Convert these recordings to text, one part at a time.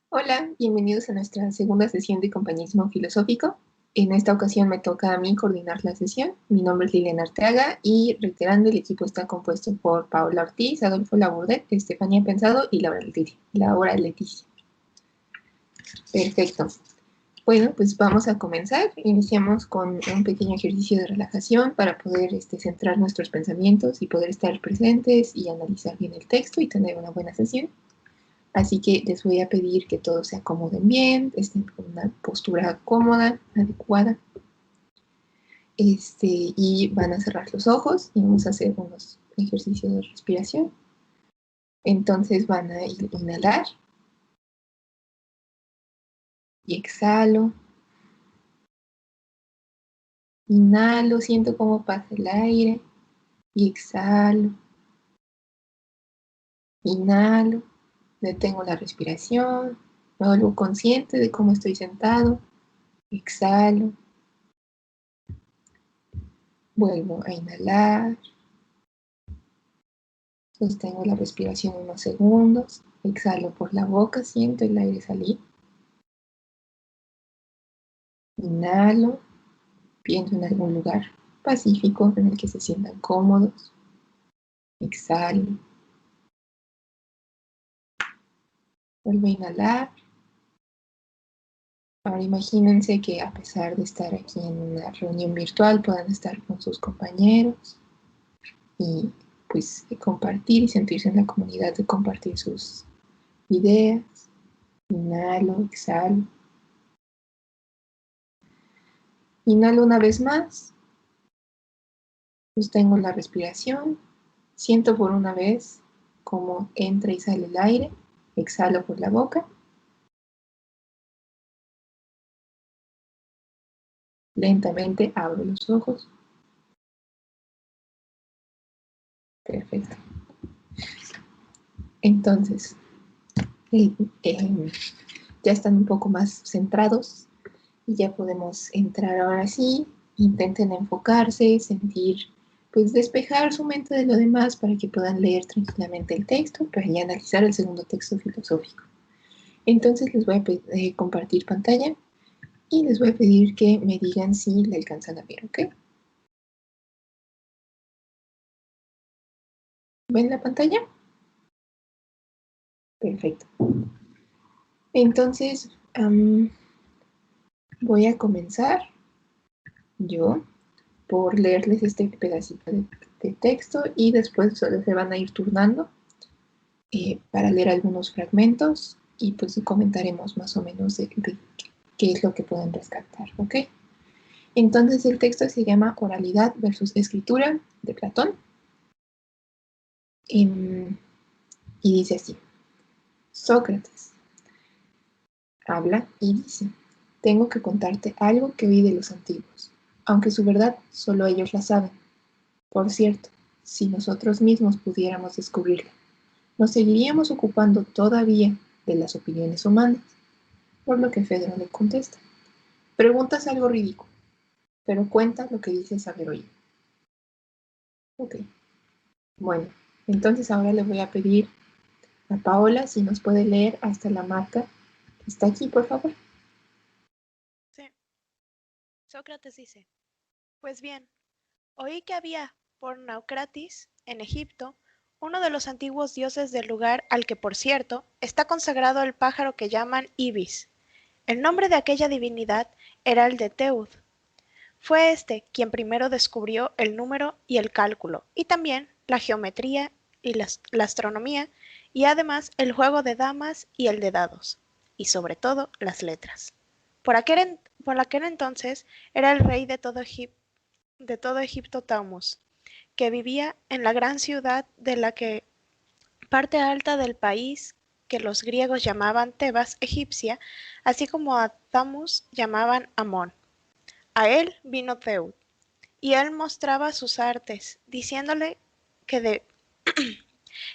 Hola, bienvenidos a nuestra segunda sesión de compañerismo filosófico. En esta ocasión me toca a mí coordinar la sesión. Mi nombre es Liliana Arteaga y reiterando, el equipo está compuesto por Paola Ortiz, Adolfo Laburdet, Estefanía Pensado y Laura Leticia. Perfecto. Bueno, pues vamos a comenzar. Iniciamos con un pequeño ejercicio de relajación para poder centrar nuestros pensamientos y poder estar presentes y analizar bien el texto y tener una buena sesión. Así que les voy a pedir que todos se acomoden bien, estén con una postura cómoda, adecuada. Y van a cerrar los ojos y vamos a hacer unos ejercicios de respiración. Entonces van a inhalar y exhalo. Inhalo, siento cómo pasa el aire y exhalo. Inhalo, detengo la respiración, me vuelvo consciente de cómo estoy sentado. Exhalo, vuelvo a inhalar. Sostengo la respiración unos segundos. Exhalo por la boca, siento el aire salir. Inhalo, pienso en algún lugar pacífico en el que se sientan cómodos. Exhalo. Vuelvo a inhalar. Ahora imagínense que a pesar de estar aquí en una reunión virtual, puedan estar con sus compañeros y pues compartir y sentirse en la comunidad de compartir sus ideas. Inhalo, exhalo. Inhalo una vez más. Sostengo la respiración. Siento por una vez cómo entra y sale el aire. Exhalo por la boca. Lentamente abro los ojos. Perfecto. Entonces, ya están un poco más centrados y ya podemos entrar ahora sí. Intenten enfocarse, sentir, pues despejar su mente de lo demás para que puedan leer tranquilamente el texto, para ya analizar el segundo texto filosófico. Entonces les voy a compartir pantalla y les voy a pedir que me digan si le alcanzan a ver, ¿ok? ¿Ven la pantalla? Perfecto. Entonces, voy a comenzar yo por leerles este pedacito de texto y después solo se van a ir turnando para leer algunos fragmentos y pues comentaremos más o menos de qué es lo que pueden rescatar, ¿ok? Entonces el texto se llama Oralidad versus Escritura de Platón y dice así: Sócrates habla y dice: tengo que contarte algo que oí de los antiguos, aunque su verdad solo ellos la saben. Por cierto, si nosotros mismos pudiéramos descubrirla, nos seguiríamos ocupando todavía de las opiniones humanas. Por lo que Fedro le contesta: preguntas algo ridículo, pero cuenta lo que dices haber oído. Ok, bueno, entonces ahora le voy a pedir a Paola si nos puede leer hasta la marca que está aquí, por favor. Sí. Sócrates dice: pues bien, oí que había por Naucratis, en Egipto, uno de los antiguos dioses del lugar al que, por cierto, está consagrado el pájaro que llaman Ibis. El nombre de aquella divinidad era el de Teud. Fue este quien primero descubrió el número y el cálculo, y también la geometría y la astronomía, y además el juego de damas y el de dados, y sobre todo las letras. Por aquel entonces era el rey de todo Egipto Taumus, que vivía en la gran ciudad de la que parte alta del país que los griegos llamaban Tebas egipcia, así como a Tamus llamaban Amón. A él vino Zeus, y él mostraba sus artes, diciéndole que,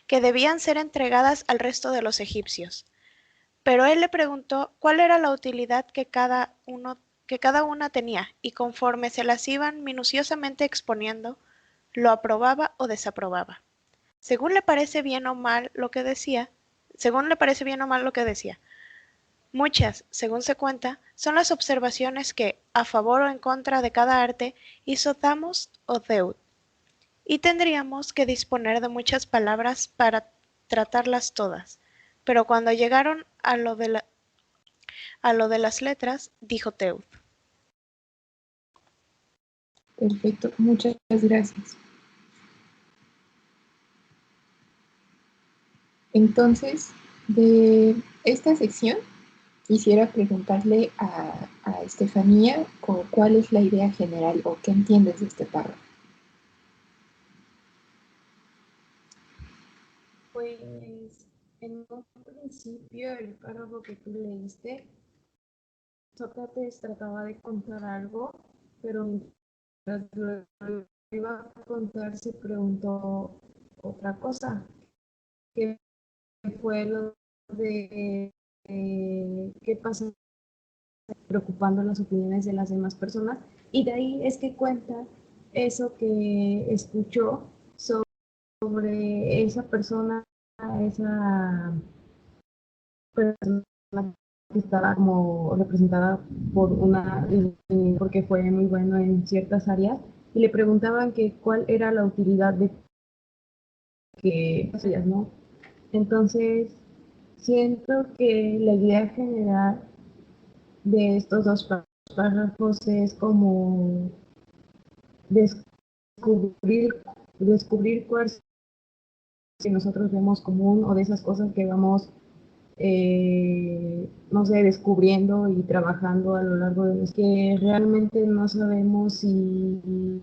que debían ser entregadas al resto de los egipcios. Pero él le preguntó cuál era la utilidad que cada una tenía, y conforme se las iban minuciosamente exponiendo, lo aprobaba o desaprobaba. según le parece bien o mal lo que decía, según le parece bien o mal lo que decía. Muchas, según se cuenta, son las observaciones que, a favor o en contra de cada arte, hizo Thamos o Deud, y tendríamos que disponer de muchas palabras para tratarlas todas. Pero cuando llegaron a lo de las letras, dijo Teud. Perfecto, muchas gracias. Entonces, de esta sección, quisiera preguntarle a Estefanía cuál es la idea general o qué entiendes de este párrafo. Pues en un principio el párrafo que tú leíste, Sócrates trataba de contar algo, pero mientras lo iba a contar se preguntó otra cosa, que fue lo de qué pasa preocupando las opiniones de las demás personas, y de ahí es que cuenta eso que escuchó sobre esa persona, esa persona que estaba como representada por una, porque fue muy bueno en ciertas áreas, y le preguntaban que cuál era la utilidad de que hacías, ¿no? Entonces, siento que la idea general de estos dos párrafos es como descubrir, descubrir cuáles que nosotros vemos común o de esas cosas que vamos no sé, descubriendo y trabajando a lo largo de los que realmente no sabemos si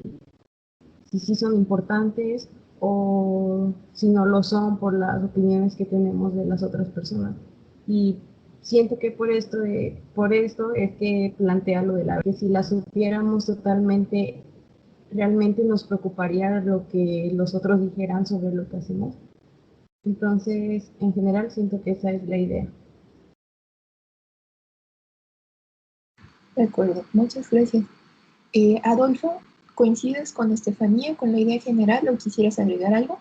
sí son importantes o si no lo son por las opiniones que tenemos de las otras personas. Y siento que por esto es que plantea lo de la que si la supiéramos totalmente, realmente nos preocuparía lo que los otros dijeran sobre lo que hacemos. Entonces, en general, siento que esa es la idea. De acuerdo, muchas gracias. Adolfo, ¿coincides con Estefanía, con la idea general o quisieras agregar algo?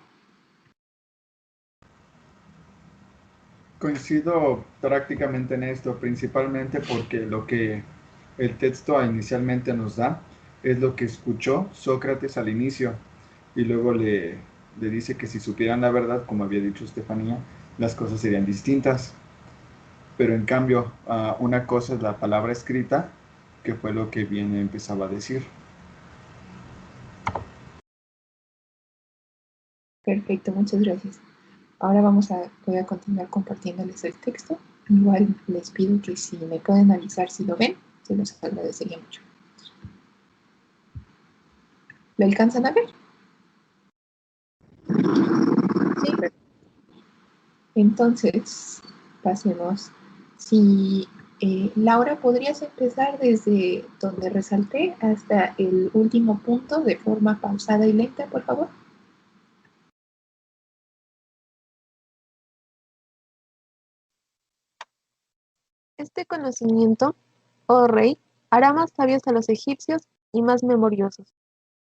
Coincido prácticamente en esto, principalmente porque lo que el texto inicialmente nos da es lo que escuchó Sócrates al inicio y luego le dice que si supieran la verdad, como había dicho Estefanía, las cosas serían distintas. Pero en cambio, una cosa es la palabra escrita, que fue lo que bien empezaba a decir. Perfecto, muchas gracias. Ahora voy a continuar compartiéndoles el texto. Igual les pido que si me pueden avisar si lo ven, se los agradecería mucho. ¿Lo alcanzan a ver? Sí. Entonces, pasemos. Si Laura, ¿podrías empezar desde donde resalté hasta el último punto de forma pausada y lenta, por favor? Este conocimiento, oh rey, hará más sabios a los egipcios y más memoriosos,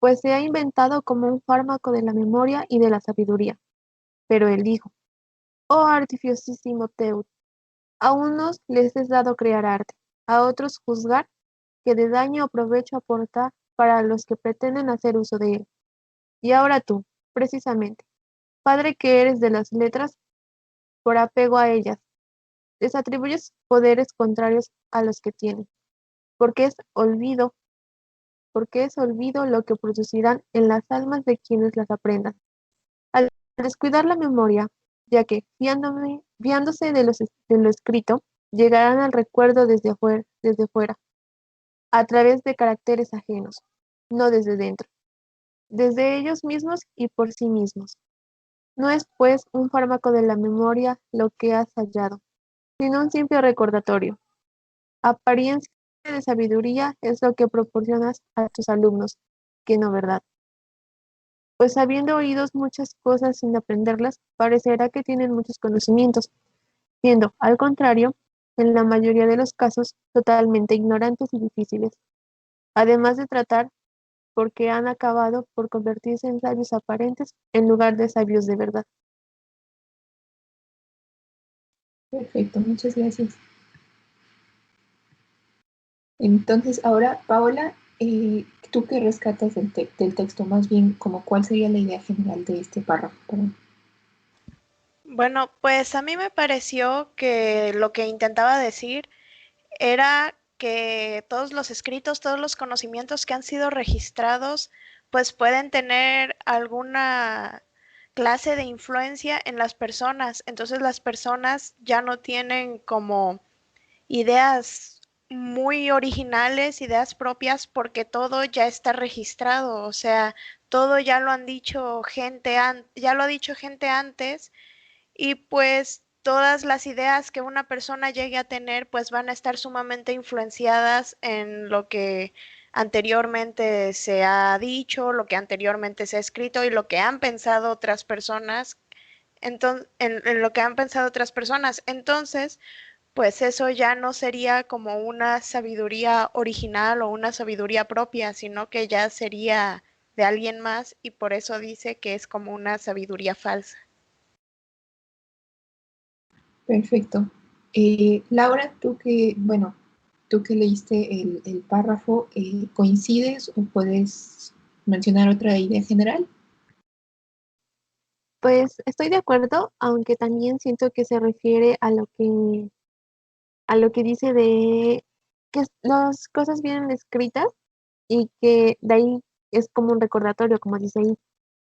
pues se ha inventado como un fármaco de la memoria y de la sabiduría. Pero él dijo, oh artificiosísimo Teud, a unos les es dado crear arte, a otros juzgar que de daño o provecho aporta para los que pretenden hacer uso de él. Y ahora tú, precisamente, padre que eres de las letras, por apego a ellas, les atribuyes poderes contrarios a los que tienen, porque es olvido, porque es olvido lo que producirán en las almas de quienes las aprendan. Al descuidar la memoria, ya que, fiándose de lo escrito, llegarán al recuerdo desde fuera, a través de caracteres ajenos, no desde dentro, desde ellos mismos y por sí mismos. No es, pues, un fármaco de la memoria lo que has hallado, sino un simple recordatorio. Apariencia de sabiduría es lo que proporcionas a tus alumnos, que no verdad. Pues habiendo oído muchas cosas sin aprenderlas, parecerá que tienen muchos conocimientos, siendo, al contrario, en la mayoría de los casos, totalmente ignorantes y difíciles. Además de tratar porque han acabado por convertirse en sabios aparentes en lugar de sabios de verdad. Perfecto, muchas gracias. Entonces, ahora, Paola, ¿tú qué rescatas del texto? Más bien, como cuál sería la idea general de este párrafo. Perdón. Bueno, pues a mí me pareció que lo que intentaba decir era que todos los escritos, todos los conocimientos que han sido registrados, pues pueden tener alguna clase de influencia en las personas. Entonces las personas ya no tienen como ideas muy originales, ideas propias, porque todo ya está registrado, o sea, todo ya lo han dicho gente, ya lo ha dicho gente antes y pues todas las ideas que una persona llegue a tener pues van a estar sumamente influenciadas en lo que anteriormente se ha dicho, lo que anteriormente se ha escrito y lo que han pensado otras personas, entonces, en lo que han pensado otras personas. Entonces, pues eso ya no sería como una sabiduría original o una sabiduría propia, sino que ya sería de alguien más y por eso dice que es como una sabiduría falsa. Perfecto. Laura, tú que leíste el párrafo, ¿coincides o puedes mencionar otra idea general? Pues estoy de acuerdo, aunque también siento que se refiere a lo que dice de que las cosas vienen escritas y que de ahí es como un recordatorio, como dice ahí.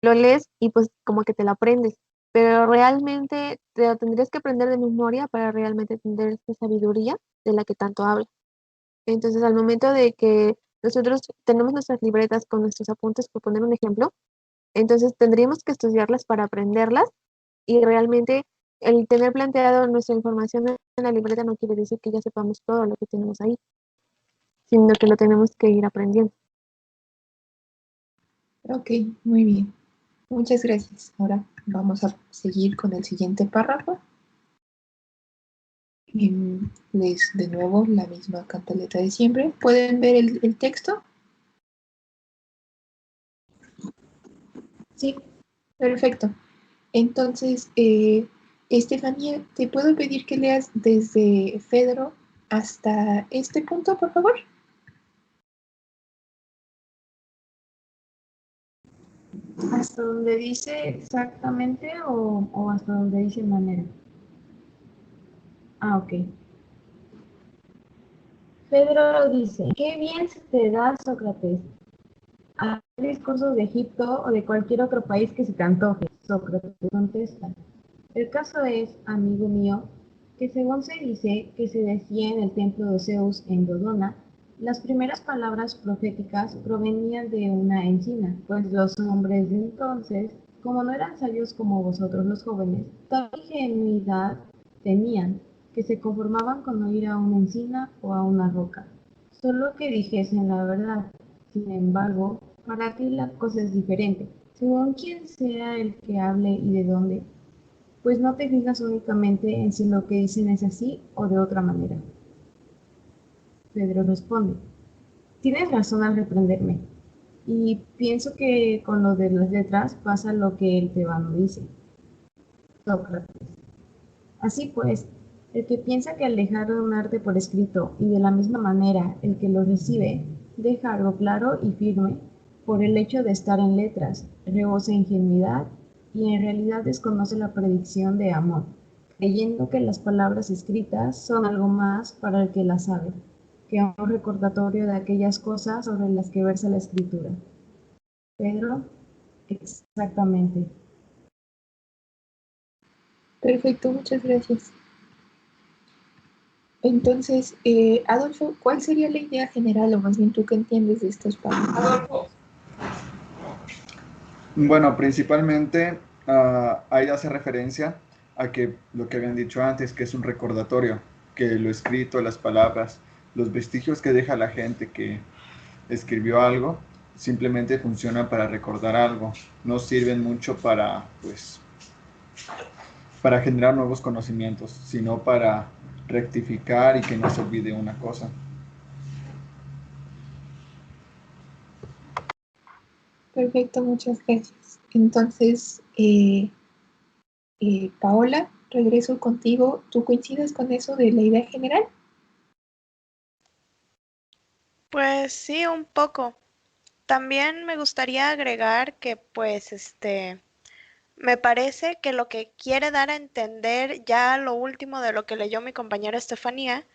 Lo lees y pues como que te lo aprendes, pero realmente te lo tendrías que aprender de memoria para realmente entender esta sabiduría de la que tanto habla. Entonces, al momento de que nosotros tenemos nuestras libretas con nuestros apuntes, por poner un ejemplo, entonces tendríamos que estudiarlas para aprenderlas y realmente el tener planteado nuestra información en la libreta no quiere decir que ya sepamos todo lo que tenemos ahí, sino que lo tenemos que ir aprendiendo. Ok, muy bien. Muchas gracias. Ahora vamos a seguir con el siguiente párrafo. Les de nuevo la misma cantaleta de siempre. ¿Pueden ver el texto? Sí, perfecto. Entonces, Estefanía, ¿te puedo pedir que leas desde Fedro hasta este punto, por favor? ¿Hasta donde dice exactamente o hasta donde dice manera? Ah, ok. Pedro dice, qué bien se te da, Sócrates, a discursos de Egipto o de cualquier otro país que se te antoje. Sócrates contesta, el caso es, amigo mío, que según se dice que se decía en el templo de Zeus en Dodona, las primeras palabras proféticas provenían de una encina, pues los hombres de entonces, como no eran sabios como vosotros los jóvenes, tal ingenuidad tenían, que se conformaban con oír a una encina o a una roca, solo que dijesen la verdad. Sin embargo, para ti la cosa es diferente, según quién sea el que hable y de dónde, pues no te fijas únicamente en si lo que dicen es así o de otra manera. Pedro responde, tienes razón al reprenderme, y pienso que con lo de las letras pasa lo que el tebano dice. Sócrates. Así pues, el que piensa que al dejar un arte por escrito y de la misma manera el que lo recibe, deja algo claro y firme, por el hecho de estar en letras, rebosa ingenuidad y en realidad desconoce la predicción de amor, creyendo que las palabras escritas son algo más para el que las sabe, que un recordatorio de aquellas cosas sobre las que versa la escritura. Pedro, exactamente. Perfecto, muchas gracias. Entonces, Adolfo, ¿cuál sería la idea general, o más bien tú qué entiendes de estos párrafos? Bueno, principalmente ahí hace referencia a que lo que habían dicho antes, que es un recordatorio, que lo escrito, las palabras, los vestigios que deja la gente que escribió algo, simplemente funcionan para recordar algo, no sirven mucho para, pues, para generar nuevos conocimientos, sino para rectificar y que no se olvide una cosa. Perfecto, muchas gracias. Entonces, Paola, regreso contigo. ¿Tú coincides con eso de la idea general? Pues sí, un poco. También me gustaría agregar que pues me parece que lo que quiere dar a entender ya lo último de lo que leyó mi compañera Estefanía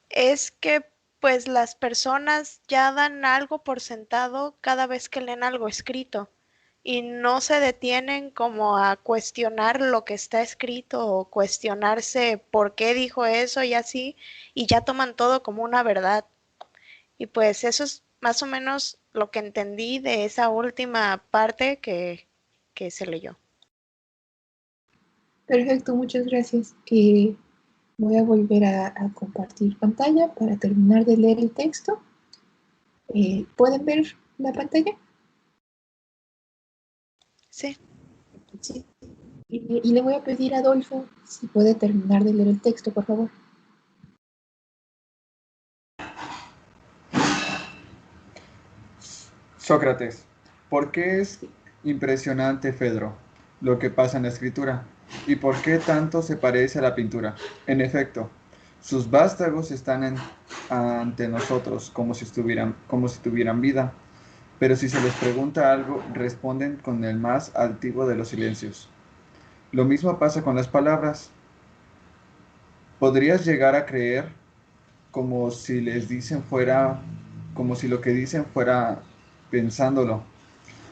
es que pues las personas ya dan algo por sentado cada vez que leen algo escrito y no se detienen como a cuestionar lo que está escrito o cuestionarse por qué dijo eso y así, y ya toman todo como una verdad. Y pues eso es más o menos lo que entendí de esa última parte que se leyó. Perfecto, muchas gracias. Voy a volver a compartir pantalla para terminar de leer el texto. ¿Pueden ver la pantalla? Sí. Sí. Y le voy a pedir a Adolfo si puede terminar de leer el texto, por favor. Sócrates, ¿por qué es impresionante, Fedro, lo que pasa en la escritura? ¿Y por qué tanto se parece a la pintura? En efecto, sus vástagos están ante nosotros como si tuvieran vida, pero si se les pregunta algo, responden con el más altivo de los silencios. Lo mismo pasa con las palabras. Podrías llegar a creer como si les dicen fuera, como si lo que dicen fuera pensándolo.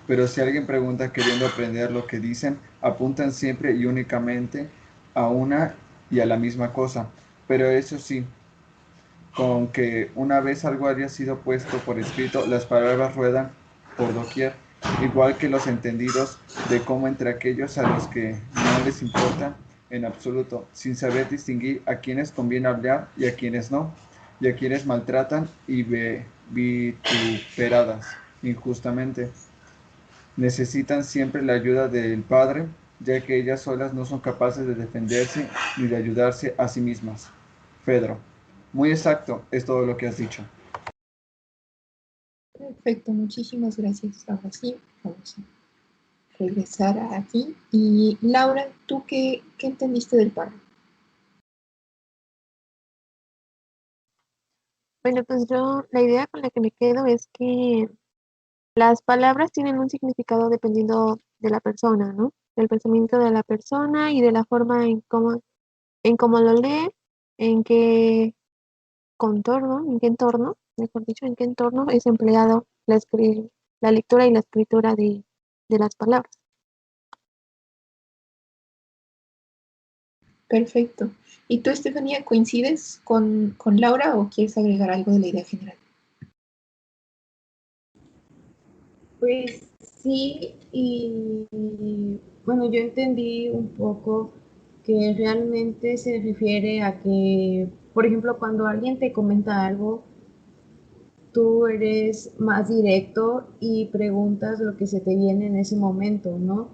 Pero si alguien pregunta queriendo aprender lo que dicen, apuntan siempre y únicamente a una y a la misma cosa. Pero eso sí, con que una vez algo haya sido puesto por escrito, las palabras ruedan por doquier, igual que los entendidos de cómo entre aquellos a los que no les importa en absoluto, sin saber distinguir a quienes conviene hablar y a quienes no, y a quienes maltratan y vituperadas injustamente. Necesitan siempre la ayuda del Padre, ya que ellas solas no son capaces de defenderse ni de ayudarse a sí mismas. Fedro, muy exacto es todo lo que has dicho. Perfecto, muchísimas gracias. Ahora sí, vamos a regresar aquí. Y Laura, ¿tú qué entendiste del párrafo? Bueno, pues yo la idea con la que me quedo es que las palabras tienen un significado dependiendo de la persona, ¿no? Del pensamiento de la persona y de la forma en cómo lo lee, en qué en qué entorno, mejor dicho, en qué entorno es empleado la lectura y la escritura de las palabras. Perfecto. ¿Y tú, Estefanía, coincides con Laura o quieres agregar algo de la idea general? Pues sí, y bueno, yo entendí un poco que realmente se refiere a que, por ejemplo, cuando alguien te comenta algo, tú eres más directo y preguntas lo que se te viene en ese momento, ¿no?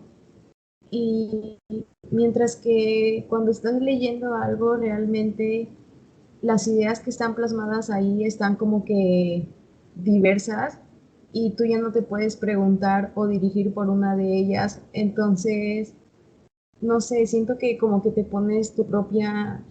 Y mientras que cuando estás leyendo algo, realmente las ideas que están plasmadas ahí están como que diversas y tú ya no te puedes preguntar o dirigir por una de ellas. Entonces, no sé, siento que como que te pones tu propia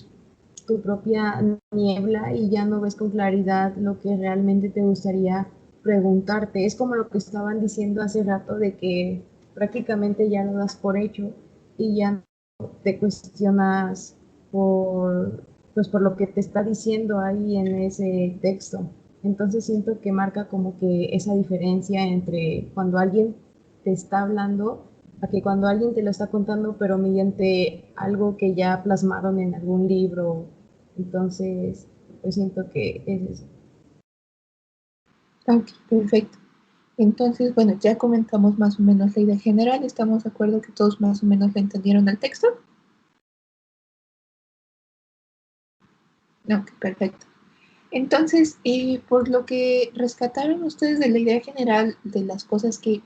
niebla y ya no ves con claridad lo que realmente te gustaría preguntarte. Es como lo que estaban diciendo hace rato de que prácticamente ya lo das por hecho y ya no te cuestionas por lo que te está diciendo ahí en ese texto. Entonces siento que marca como que esa diferencia entre cuando alguien te está hablando a que cuando alguien te lo está contando, pero mediante algo que ya plasmaron en algún libro. Entonces, yo siento que es eso. Ok, perfecto. Entonces, bueno, ya comentamos más o menos la idea general. ¿Estamos de acuerdo que todos más o menos la entendieron el texto? Ok, perfecto. Entonces, por lo que rescataron ustedes de la idea general de las cosas que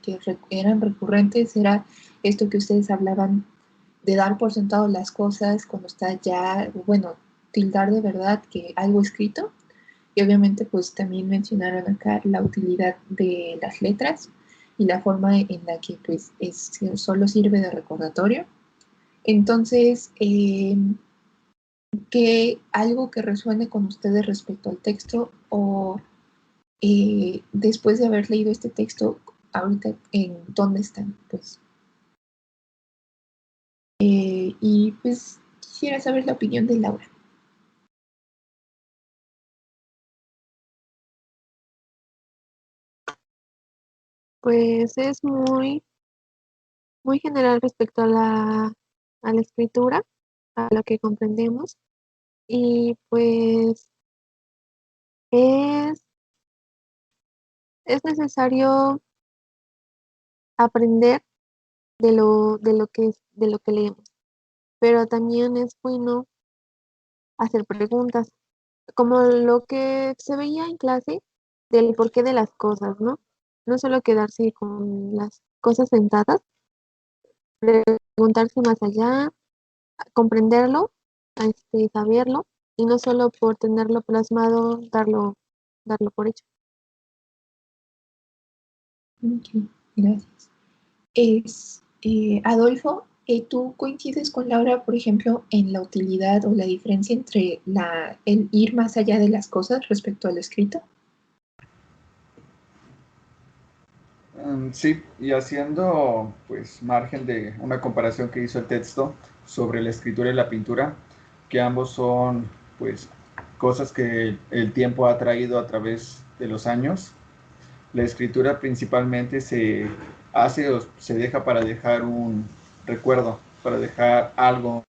eran recurrentes, era esto que ustedes hablaban de dar por sentado las cosas cuando está ya, bueno, tildar de verdad que algo escrito. Y obviamente, pues también mencionaron acá la utilidad de las letras. y la forma en la que pues solo sirve de recordatorio. Entonces, que algo que resuene con ustedes respecto al texto o después de haber leído este texto, ahorita en dónde están, pues. Y pues quisiera saber la opinión de Laura. Pues es muy general respecto a la escritura, a lo que comprendemos, y pues es, es necesario aprender de lo que leemos, pero también es bueno hacer preguntas, como lo que se veía en clase del porqué de las cosas, ¿no? No solo quedarse con las cosas sentadas, preguntarse más allá, comprenderlo, saberlo, y no solo por tenerlo plasmado, darlo por hecho. Ok, gracias. Adolfo, ¿tú coincides con Laura, por ejemplo, en la utilidad o la diferencia entre el ir más allá de las cosas respecto al escrito? Sí, y haciendo pues margen de una comparación que hizo el texto sobre la escritura y la pintura, que ambos son pues cosas que el tiempo ha traído a través de los años. La escritura principalmente se hace o se deja para dejar un recuerdo, para dejar algo,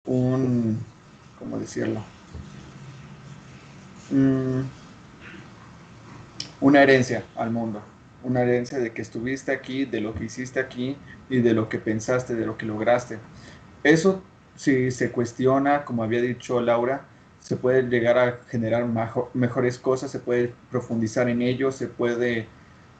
¿cómo decirlo? Mm, una herencia al mundo, una herencia de que estuviste aquí, de lo que hiciste aquí y de lo que pensaste, de lo que lograste. Eso, si se cuestiona, como había dicho Laura, se puede llegar a generar mejores cosas, se puede profundizar en ello, se puede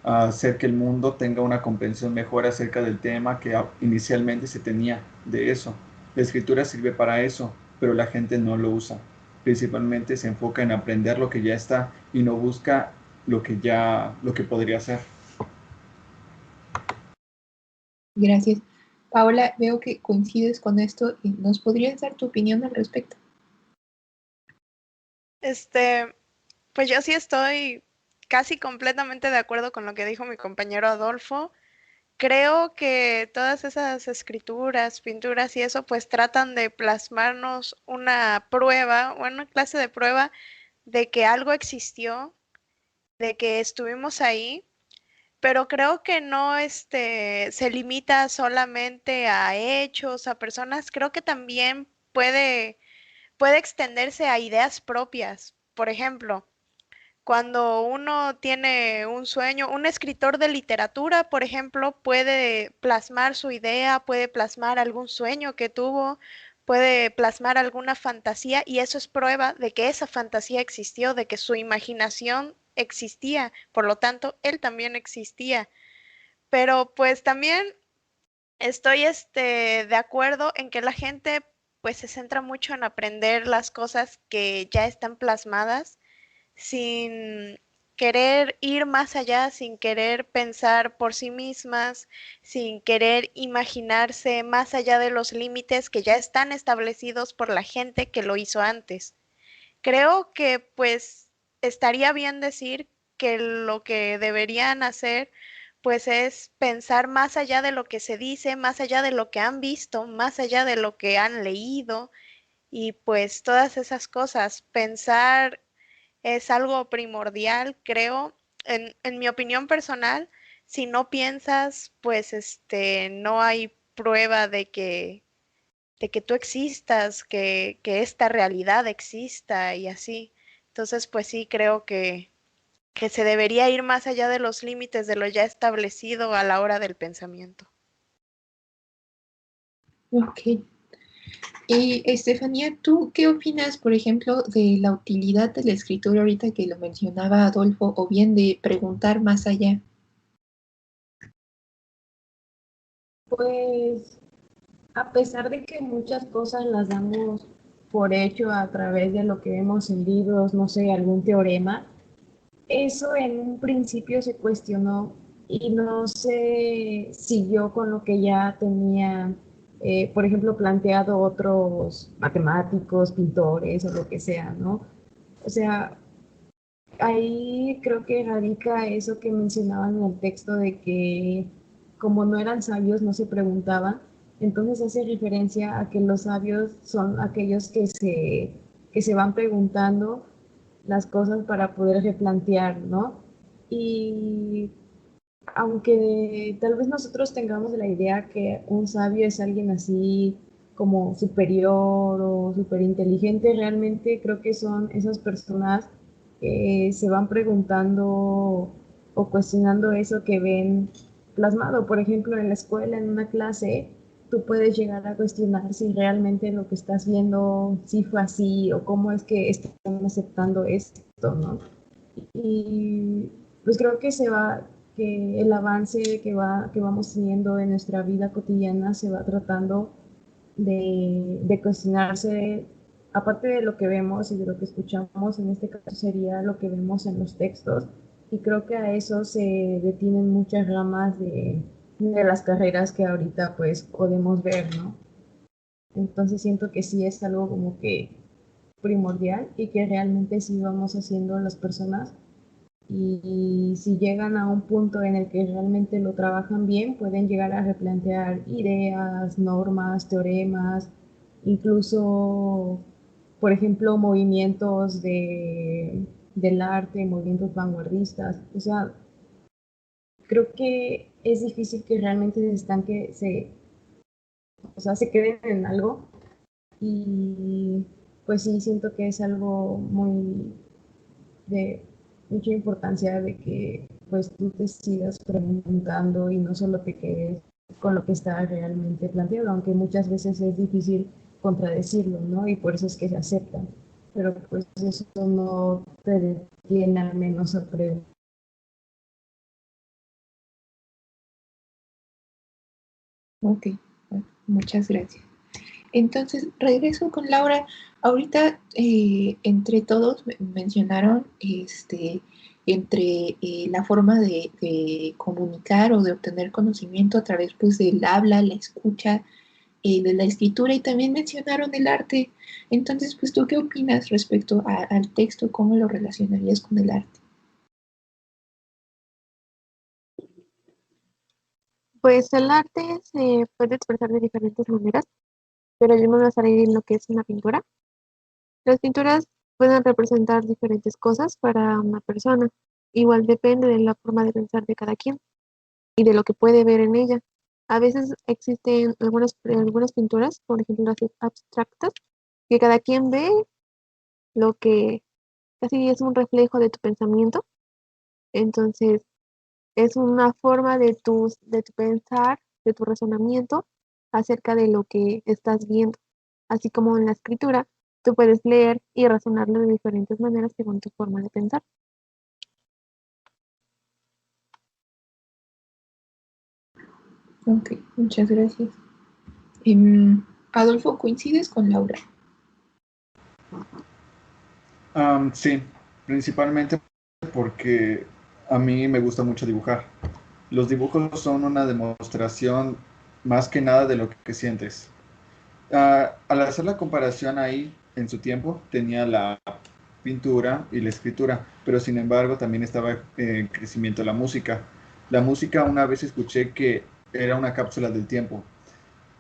hacer que el mundo tenga una comprensión mejor acerca del tema que inicialmente se tenía de eso. La escritura sirve para eso, pero la gente no lo usa. Principalmente se enfoca en aprender lo que ya está y no busca lo que podría ser. Gracias. Paola, veo que coincides con esto. ¿Nos podrías dar tu opinión al respecto? Pues yo sí estoy casi completamente de acuerdo con lo que dijo mi compañero Adolfo. Creo que todas esas escrituras, pinturas y eso, pues tratan de plasmarnos una prueba, una clase de prueba de que algo existió, de que estuvimos ahí, pero creo que no se limita solamente a hechos, a personas, creo que también puede extenderse a ideas propias. Por ejemplo, cuando uno tiene un sueño, un escritor de literatura, por ejemplo, puede plasmar su idea, puede plasmar algún sueño que tuvo, puede plasmar alguna fantasía y eso es prueba de que esa fantasía existió, de que su imaginación existía, por lo tanto, él también existía. Pero pues también estoy de acuerdo en que la gente pues se centra mucho en aprender las cosas que ya están plasmadas sin querer ir más allá, sin querer pensar por sí mismas, sin querer imaginarse más allá de los límites que ya están establecidos por la gente que lo hizo antes. Creo que pues estaría bien decir que lo que deberían hacer pues es pensar más allá de lo que se dice, más allá de lo que han visto, más allá de lo que han leído y pues todas esas cosas, pensar es algo primordial, creo, en mi opinión personal, si no piensas, pues no hay prueba de que tú existas, que esta realidad exista y así. Entonces, pues sí, creo que se debería ir más allá de los límites de lo ya establecido a la hora del pensamiento. Ok. Y Estefanía, ¿tú qué opinas, por ejemplo, de la utilidad de la escritura ahorita que lo mencionaba Adolfo, o bien de preguntar más allá? Pues a pesar de que muchas cosas las damos por hecho a través de lo que vemos en libros, no sé, algún teorema, eso en un principio se cuestionó y no se siguió con lo que ya tenía, por ejemplo, planteado otros matemáticos, pintores o lo que sea, ¿no? O sea, ahí creo que radica eso que mencionaban en el texto de que como no eran sabios, no se preguntaban. Entonces hace referencia a que los sabios son aquellos que se van preguntando las cosas para poder replantear, ¿no? Y aunque tal vez nosotros tengamos la idea que un sabio es alguien así como superior o súper inteligente, realmente creo que son esas personas que se van preguntando o cuestionando eso que ven plasmado. Por ejemplo, en la escuela, en una clase, tú puedes llegar a cuestionar si realmente lo que estás viendo sí fue así o cómo es que están aceptando esto, ¿no? Y pues creo que que el avance que vamos teniendo en nuestra vida cotidiana se va tratando de cuestionarse, aparte de lo que vemos y de lo que escuchamos, en este caso sería lo que vemos en los textos, y creo que a eso se detienen muchas ramas de las carreras que ahorita pues podemos ver, ¿no? Entonces siento que sí es algo como que primordial y que realmente sí vamos haciendo las personas y si llegan a un punto en el que realmente lo trabajan bien, pueden llegar a replantear ideas, normas, teoremas, incluso, por ejemplo, movimientos del arte, movimientos vanguardistas. O sea, creo que es difícil que realmente se estanque, o sea, se queden en algo y pues sí, siento que es algo muy de mucha importancia de que pues tú te sigas preguntando y no solo te quedes con lo que está realmente planteado, aunque muchas veces es difícil contradecirlo, ¿no? Y por eso es que se aceptan. Pero pues eso no te detiene al menos a preguntar. Ok, bueno, muchas gracias. Entonces, regreso con Laura. Ahorita, entre todos mencionaron entre la forma de comunicar o de obtener conocimiento a través pues, del habla, la escucha, de la escritura y también mencionaron el arte. Entonces, pues, ¿tú qué opinas respecto al texto? ¿Cómo lo relacionarías con el arte? Pues el arte se puede expresar de diferentes maneras, pero yo me basaré en lo que es una pintura. Las pinturas pueden representar diferentes cosas para una persona. Igual depende de la forma de pensar de cada quien y de lo que puede ver en ella. A veces existen algunas pinturas, por ejemplo las abstractas, que cada quien ve lo que casi es un reflejo de tu pensamiento. Entonces, es una forma de tu pensar, de tu razonamiento acerca de lo que estás viendo. Así como en la escritura, tú puedes leer y razonarlo de diferentes maneras según tu forma de pensar. Ok, muchas gracias. Adolfo, ¿coincides con Laura? Sí, principalmente porque a mí me gusta mucho dibujar. Los dibujos son una demostración más que nada de lo que sientes. Al hacer la comparación ahí, en su tiempo, tenía la pintura y la escritura, pero sin embargo también estaba en crecimiento la música. La música una vez escuché que era una cápsula del tiempo.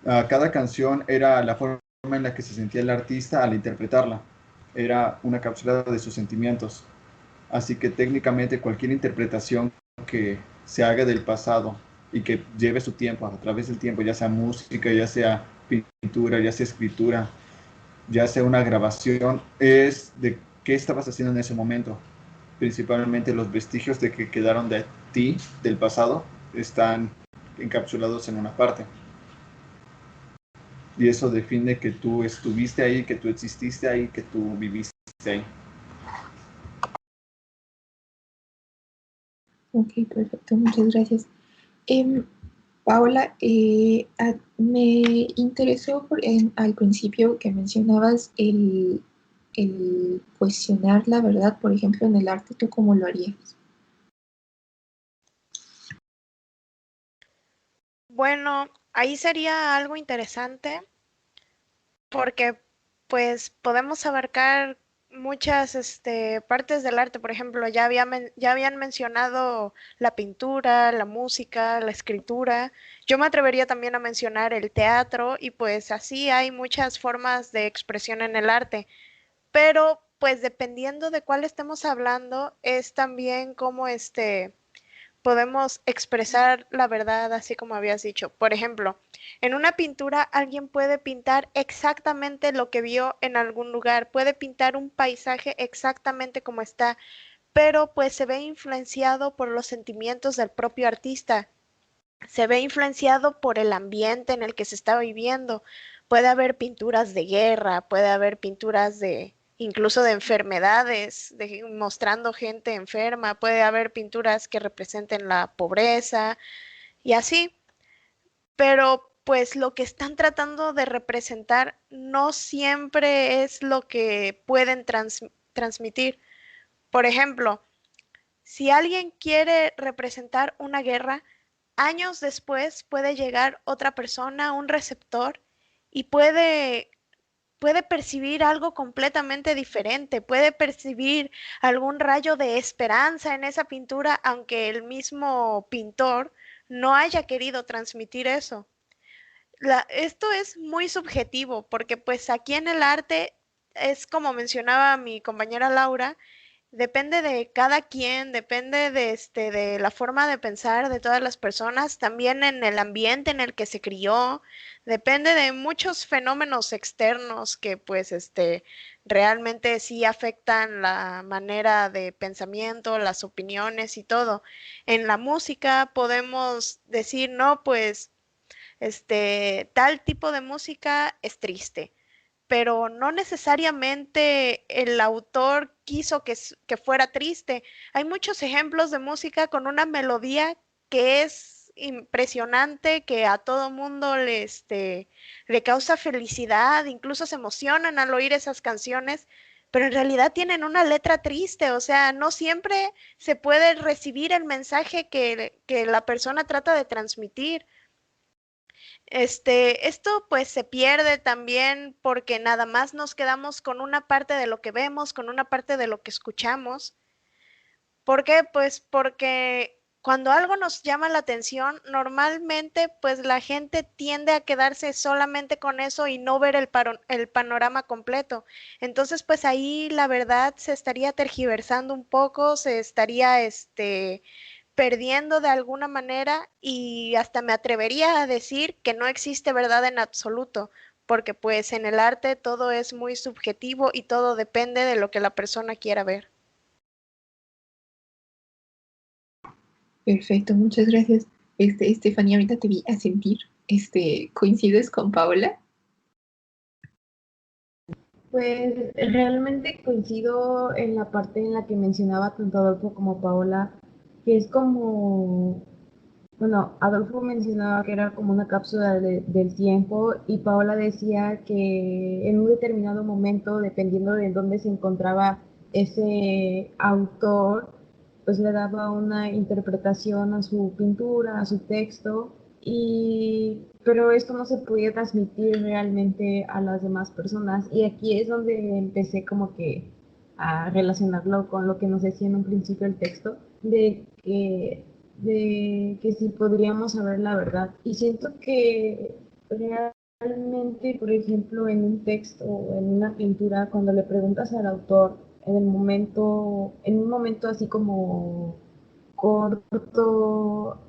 Cada canción era la forma en la que se sentía el artista al interpretarla. Era una cápsula de sus sentimientos. Así que técnicamente cualquier interpretación que se haga del pasado y que lleve su tiempo, a través del tiempo, ya sea música, ya sea pintura, ya sea escritura, ya sea una grabación, es de qué estabas haciendo en ese momento. Principalmente los vestigios de que quedaron de ti, del pasado, están encapsulados en una parte. Y eso define que tú estuviste ahí, que tú exististe ahí, que tú viviste ahí. Ok, perfecto, muchas gracias. Em, Paola, me interesó al principio que mencionabas el cuestionar la verdad, por ejemplo, en el arte, ¿tú cómo lo harías? Bueno, ahí sería algo interesante porque pues podemos abarcar muchas partes del arte. Por ejemplo, ya habían mencionado la pintura, la música, la escritura. Yo me atrevería también a mencionar el teatro y pues así hay muchas formas de expresión en el arte. Pero pues dependiendo de cuál estemos hablando, es también como podemos expresar la verdad así como habías dicho. Por ejemplo, en una pintura alguien puede pintar exactamente lo que vio en algún lugar, puede pintar un paisaje exactamente como está, pero pues se ve influenciado por los sentimientos del propio artista, se ve influenciado por el ambiente en el que se está viviendo. Puede haber pinturas de guerra, puede haber pinturas de incluso de enfermedades, mostrando gente enferma, puede haber pinturas que representen la pobreza y así, pero pues lo que están tratando de representar no siempre es lo que pueden transmitir. Por ejemplo, si alguien quiere representar una guerra, años después puede llegar otra persona, un receptor, y puede percibir algo completamente diferente, puede percibir algún rayo de esperanza en esa pintura, aunque el mismo pintor no haya querido transmitir eso. Esto es muy subjetivo porque pues aquí en el arte es como mencionaba mi compañera Laura, depende de cada quien, depende de la forma de pensar de todas las personas, también en el ambiente en el que se crió, depende de muchos fenómenos externos que pues realmente sí afectan la manera de pensamiento, las opiniones y todo. En la música podemos decir, no, pues tal tipo de música es triste, pero no necesariamente el autor quiso que fuera triste. Hay muchos ejemplos de música con una melodía que es impresionante, que a todo mundo le causa felicidad, incluso se emocionan al oír esas canciones, pero en realidad tienen una letra triste, o sea, no siempre se puede recibir el mensaje que la persona trata de transmitir. Esto pues se pierde también porque nada más nos quedamos con una parte de lo que vemos, con una parte de lo que escuchamos. ¿Por qué? Pues porque cuando algo nos llama la atención, normalmente pues la gente tiende a quedarse solamente con eso y no ver el panorama completo. Entonces pues ahí la verdad se estaría tergiversando un poco, se estaría perdiendo de alguna manera y hasta me atrevería a decir que no existe verdad en absoluto, porque pues en el arte todo es muy subjetivo y todo depende de lo que la persona quiera ver. Perfecto, muchas gracias. Estefanía, ahorita te vi a sentir. ¿Coincides con Paola? Pues realmente coincido en la parte en la que mencionaba tanto Adolfo como Paola, que es como, bueno, Adolfo mencionaba que era como una cápsula del tiempo y Paola decía que en un determinado momento, dependiendo de dónde se encontraba ese autor, pues le daba una interpretación a su pintura, a su texto, pero esto no se podía transmitir realmente a las demás personas. Y aquí es donde empecé como que a relacionarlo con lo que nos decía en un principio el texto, de que si podríamos saber la verdad. Y siento que realmente, por ejemplo, en un texto o en una pintura, cuando le preguntas al autor en un momento así como corto,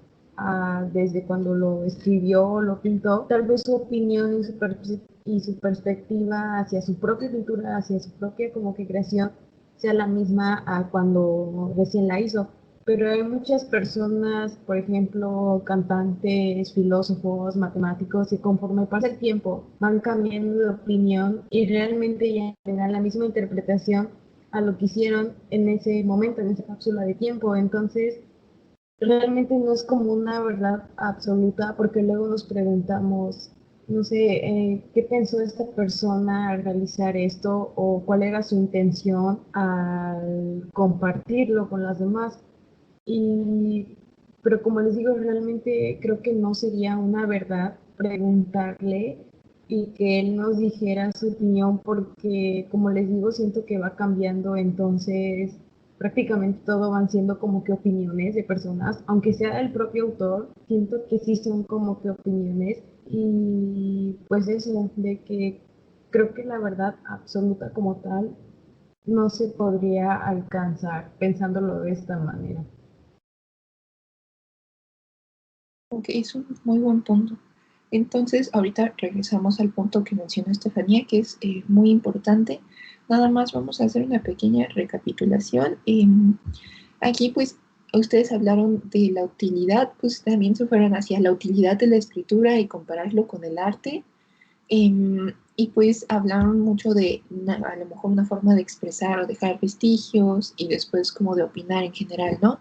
desde cuando lo escribió o lo pintó, tal vez su opinión y su perspectiva hacia su propia pintura, hacia su propia como que creación, sea la misma a cuando recién la hizo. Pero hay muchas personas, por ejemplo, cantantes, filósofos, matemáticos, que conforme pasa el tiempo van cambiando de opinión y realmente ya le dan la misma interpretación a lo que hicieron en ese momento, en esa cápsula de tiempo. Entonces, realmente no es como una verdad absoluta, porque luego nos preguntamos, no sé, ¿qué pensó esta persona al realizar esto o cuál era su intención al compartirlo con las demás? Y pero como les digo, realmente creo que no sería una verdad preguntarle y que él nos dijera su opinión porque, como les digo, siento que va cambiando, entonces prácticamente todo van siendo como que opiniones de personas, aunque sea el propio autor, siento que sí son como que opiniones y pues eso, de que creo que la verdad absoluta como tal no se podría alcanzar pensándolo de esta manera. Ok, es un muy buen punto. Entonces, ahorita regresamos al punto que mencionó Estefanía, que es muy importante. Nada más vamos a hacer una pequeña recapitulación. Aquí, pues, ustedes hablaron de la utilidad, pues también se fueron hacia la utilidad de la escritura y compararlo con el arte. Y pues hablaron mucho de a lo mejor una forma de expresar o dejar vestigios y después como de opinar en general, ¿no?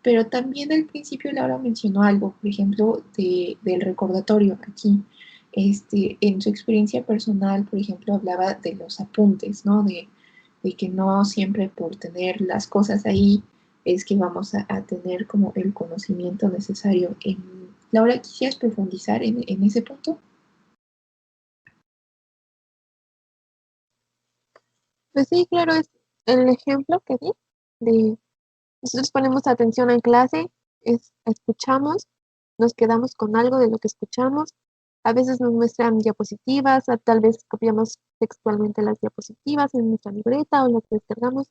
Pero también al principio Laura mencionó algo, por ejemplo, del recordatorio aquí. En su experiencia personal, por ejemplo, hablaba de los apuntes, ¿no? De que no siempre por tener las cosas ahí es que vamos a tener como el conocimiento necesario. Laura, ¿quisieras profundizar en ese punto? Pues sí, claro, es el ejemplo que di de nosotros ponemos atención en clase, escuchamos, nos quedamos con algo de lo que escuchamos. A veces nos muestran diapositivas, tal vez copiamos textualmente las diapositivas en nuestra libreta o las descargamos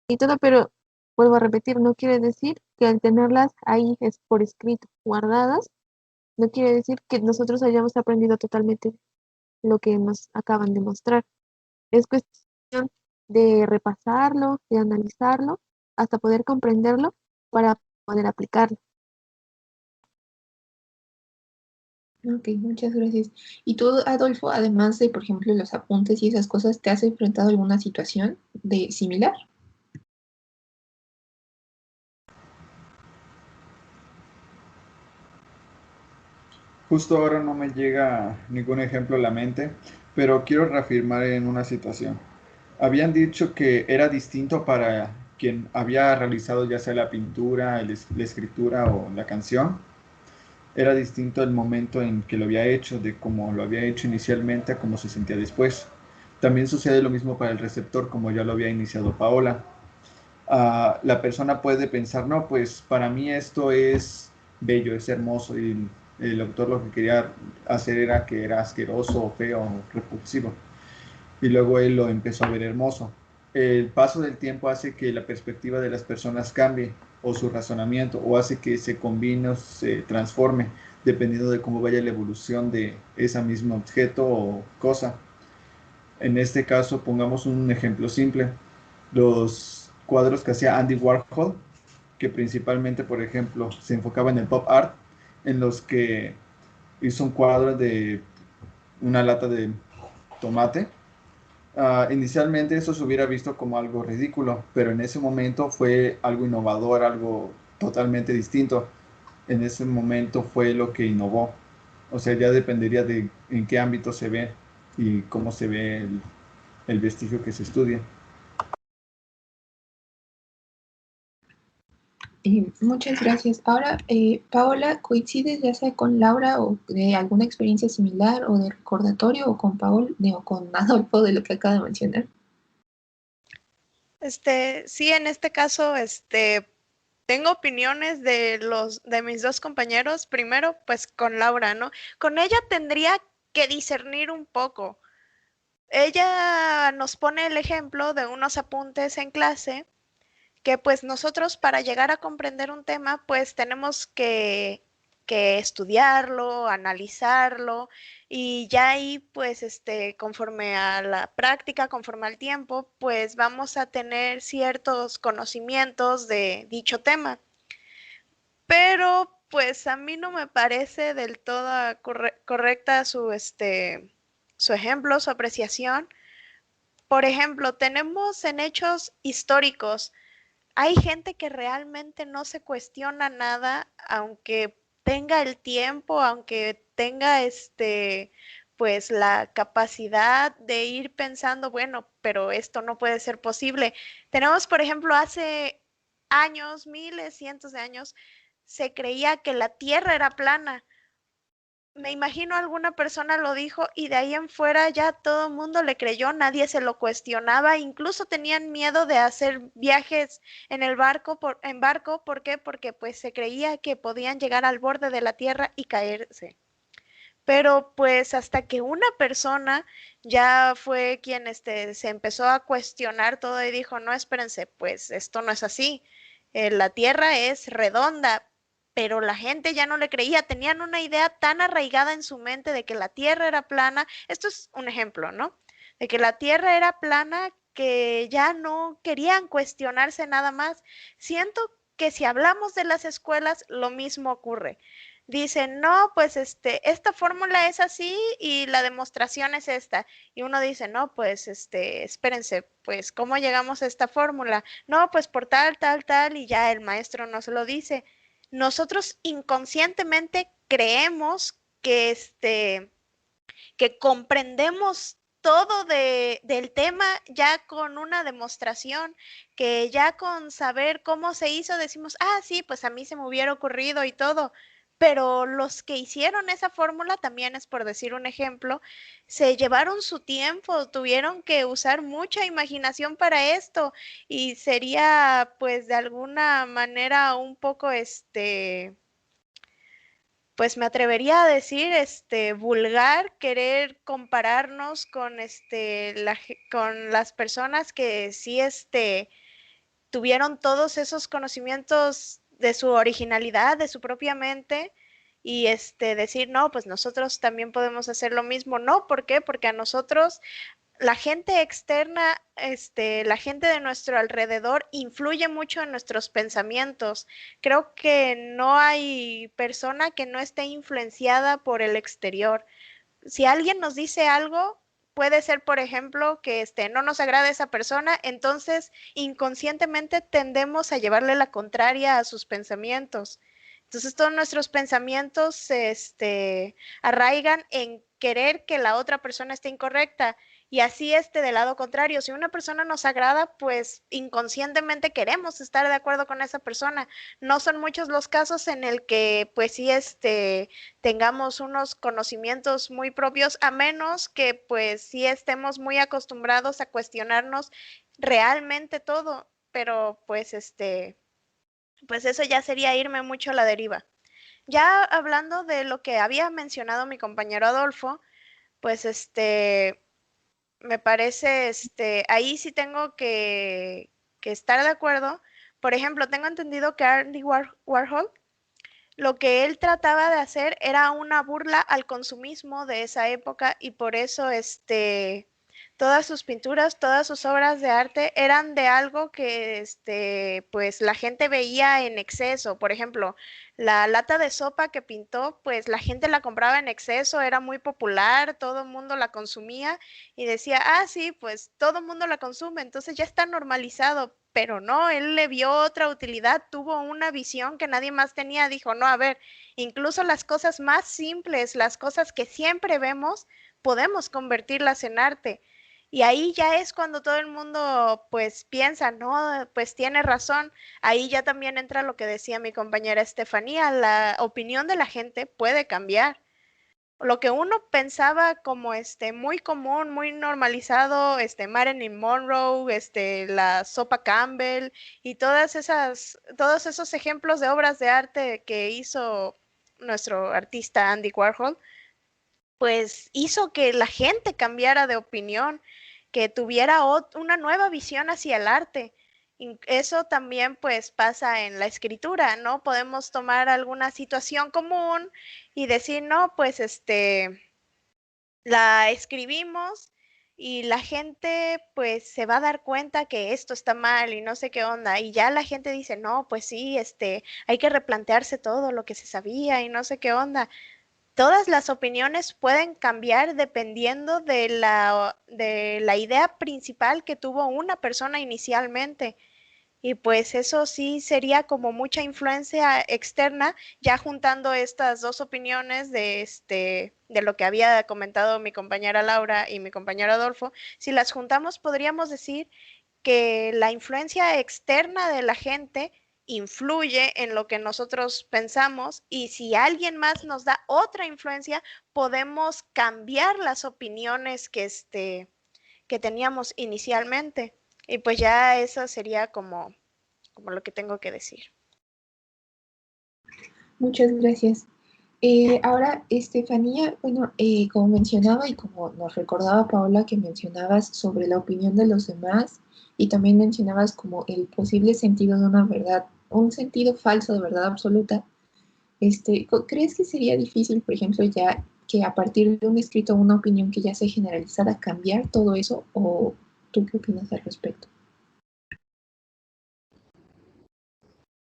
y todo, pero vuelvo a repetir, no quiere decir que al tenerlas ahí es por escrito, guardadas, no quiere decir que nosotros hayamos aprendido totalmente lo que nos acaban de mostrar. Es cuestión de repasarlo, de analizarlo, hasta poder comprenderlo para poder aplicarlo. Ok, muchas gracias. ¿Y tú, Adolfo, además de, por ejemplo, los apuntes y esas cosas, te has enfrentado a alguna situación de similar? Justo ahora no me llega ningún ejemplo a la mente, pero quiero reafirmar en una situación. Habían dicho que era distinto para quien había realizado ya sea la pintura, la escritura o la canción. Era distinto el momento en que lo había hecho, de cómo lo había hecho inicialmente a cómo se sentía después. También sucede lo mismo para el receptor, como ya lo había iniciado Paola. La persona puede pensar, no, pues para mí esto es bello, es hermoso, y el autor lo que quería hacer era que era asqueroso, feo, repulsivo, y luego él lo empezó a ver hermoso. El paso del tiempo hace que la perspectiva de las personas cambie, o su razonamiento, o hace que se combine o se transforme, dependiendo de cómo vaya la evolución de ese mismo objeto o cosa. En este caso, pongamos un ejemplo simple. Los cuadros que hacía Andy Warhol, que principalmente, por ejemplo, se enfocaba en el pop art, en los que hizo un cuadro de una lata de tomate. Inicialmente eso se hubiera visto como algo ridículo, pero en ese momento fue algo innovador, algo totalmente distinto. En ese momento fue lo que innovó. O sea, ya dependería de en qué ámbito se ve y cómo se ve el vestigio que se estudia. Muchas gracias. Ahora, Paola, ¿coincides ya sea con Laura o de alguna experiencia similar o de recordatorio o con o con Adolfo de lo que acaba de mencionar? Sí, en este caso, tengo opiniones de mis dos compañeros. Primero, pues con Laura, ¿no? Con ella tendría que discernir un poco. Ella nos pone el ejemplo de unos apuntes en clase que pues nosotros para llegar a comprender un tema pues tenemos que estudiarlo, analizarlo y ya ahí pues conforme a la práctica, conforme al tiempo, pues vamos a tener ciertos conocimientos de dicho tema. Pero pues a mí no me parece del todo correcta su ejemplo, su apreciación. Por ejemplo, tenemos en hechos históricos hay gente que realmente no se cuestiona nada, aunque tenga el tiempo, aunque tenga pues la capacidad de ir pensando, bueno, pero esto no puede ser posible. Tenemos, por ejemplo, hace años, miles, cientos de años, se creía que la Tierra era plana. Me imagino alguna persona lo dijo y de ahí en fuera ya todo el mundo le creyó, nadie se lo cuestionaba, incluso tenían miedo de hacer viajes en el barco, en barco, ¿por qué? Porque pues se creía que podían llegar al borde de la Tierra y caerse. Pero pues hasta que una persona ya fue quien se empezó a cuestionar todo y dijo, no, espérense, pues esto no es así. La Tierra es redonda, pero la gente ya no le creía, tenían una idea tan arraigada en su mente de que la Tierra era plana. Esto es un ejemplo, ¿no? De que la Tierra era plana que ya no querían cuestionarse nada más. Siento que si hablamos de las escuelas, lo mismo ocurre. Dicen, no, pues esta fórmula es así y la demostración es esta. Y uno dice, no, pues espérense, pues ¿cómo llegamos a esta fórmula? No, pues por tal, tal, tal, y ya el maestro nos lo dice. Nosotros inconscientemente creemos que comprendemos todo del tema ya con una demostración, que ya con saber cómo se hizo decimos, ah, sí, pues a mí se me hubiera ocurrido y todo. Pero los que hicieron esa fórmula, también es por decir un ejemplo, se llevaron su tiempo, tuvieron que usar mucha imaginación para esto y sería pues de alguna manera un poco pues me atrevería a decir, vulgar, querer compararnos con, con las personas que sí, tuvieron todos esos conocimientos de su originalidad, de su propia mente, y decir, no, pues nosotros también podemos hacer lo mismo. No, ¿por qué? Porque a nosotros la gente externa, la gente de nuestro alrededor influye mucho en nuestros pensamientos. Creo que no hay persona que no esté influenciada por el exterior. Si alguien nos dice algo, puede ser, por ejemplo, que no nos agrada esa persona, entonces inconscientemente tendemos a llevarle la contraria a sus pensamientos. Entonces todos nuestros pensamientos se arraigan en querer que la otra persona esté incorrecta. Y así del lado contrario, si una persona nos agrada, pues inconscientemente queremos estar de acuerdo con esa persona. No son muchos los casos en el que pues sí tengamos unos conocimientos muy propios, a menos que pues sí estemos muy acostumbrados a cuestionarnos realmente todo, pero pues pues eso ya sería irme mucho a la deriva. Ya hablando de lo que había mencionado mi compañero Adolfo, pues me parece, ahí sí tengo que estar de acuerdo. Por ejemplo, tengo entendido que Andy Warhol, lo que él trataba de hacer era una burla al consumismo de esa época y por eso todas sus pinturas, todas sus obras de arte eran de algo que pues la gente veía en exceso. Por ejemplo, la lata de sopa que pintó, pues la gente la compraba en exceso, era muy popular, todo el mundo la consumía y decía, ah, sí, pues todo el mundo la consume, entonces ya está normalizado, pero no, él le vio otra utilidad, tuvo una visión que nadie más tenía, dijo, no, a ver, incluso las cosas más simples, las cosas que siempre vemos, podemos convertirlas en arte. Y ahí ya es cuando todo el mundo pues piensa, no, pues tiene razón. Ahí ya también entra lo que decía mi compañera Estefanía, la opinión de la gente puede cambiar. Lo que uno pensaba como muy común, muy normalizado, Marilyn Monroe, la sopa Campbell y todos esos ejemplos de obras de arte que hizo nuestro artista Andy Warhol, pues hizo que la gente cambiara de opinión, que tuviera una nueva visión hacia el arte. Eso también pues pasa en la escritura, ¿no? Podemos tomar alguna situación común y decir, no, pues la escribimos y la gente pues se va a dar cuenta que esto está mal y no sé qué onda. Y ya la gente dice, no, pues sí, hay que replantearse todo lo que se sabía y no sé qué onda. Todas las opiniones pueden cambiar dependiendo de la idea principal que tuvo una persona inicialmente. Y pues eso sí sería como mucha influencia externa, ya juntando estas dos opiniones de lo que había comentado mi compañera Laura y mi compañero Adolfo. Si las juntamos, podríamos decir que la influencia externa de la gente influye en lo que nosotros pensamos y si alguien más nos da otra influencia, podemos cambiar las opiniones que teníamos inicialmente. Y pues ya eso sería como lo que tengo que decir. Muchas gracias. Ahora, Estefanía, bueno, como mencionaba y como nos recordaba Paola que mencionabas sobre la opinión de los demás y también mencionabas como el posible sentido de una verdad, un sentido falso de verdad absoluta, ¿crees que sería difícil, por ejemplo, ya que a partir de un escrito o una opinión que ya sea generalizada, cambiar todo eso? ¿O tú qué opinas al respecto?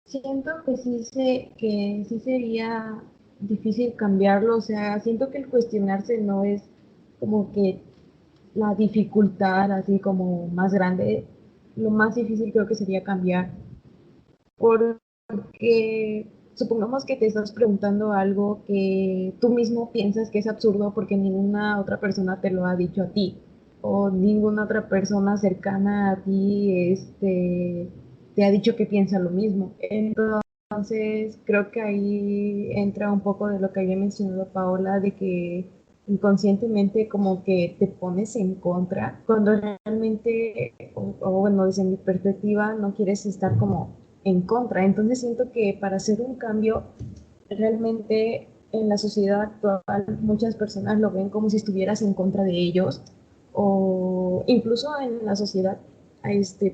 Siento que sí sería difícil cambiarlo, o sea, siento que el cuestionarse no es como que la dificultad así como más grande, lo más difícil creo que sería cambiar, porque supongamos que te estás preguntando algo que tú mismo piensas que es absurdo porque ninguna otra persona te lo ha dicho a ti o ninguna otra persona cercana a ti te ha dicho que piensa lo mismo. Entonces, creo que ahí entra un poco de lo que había mencionado Paola, de que inconscientemente como que te pones en contra, cuando realmente, o bueno, desde mi perspectiva, no quieres estar como en contra. Entonces siento que para hacer un cambio, realmente en la sociedad actual muchas personas lo ven como si estuvieras en contra de ellos, o incluso en la sociedad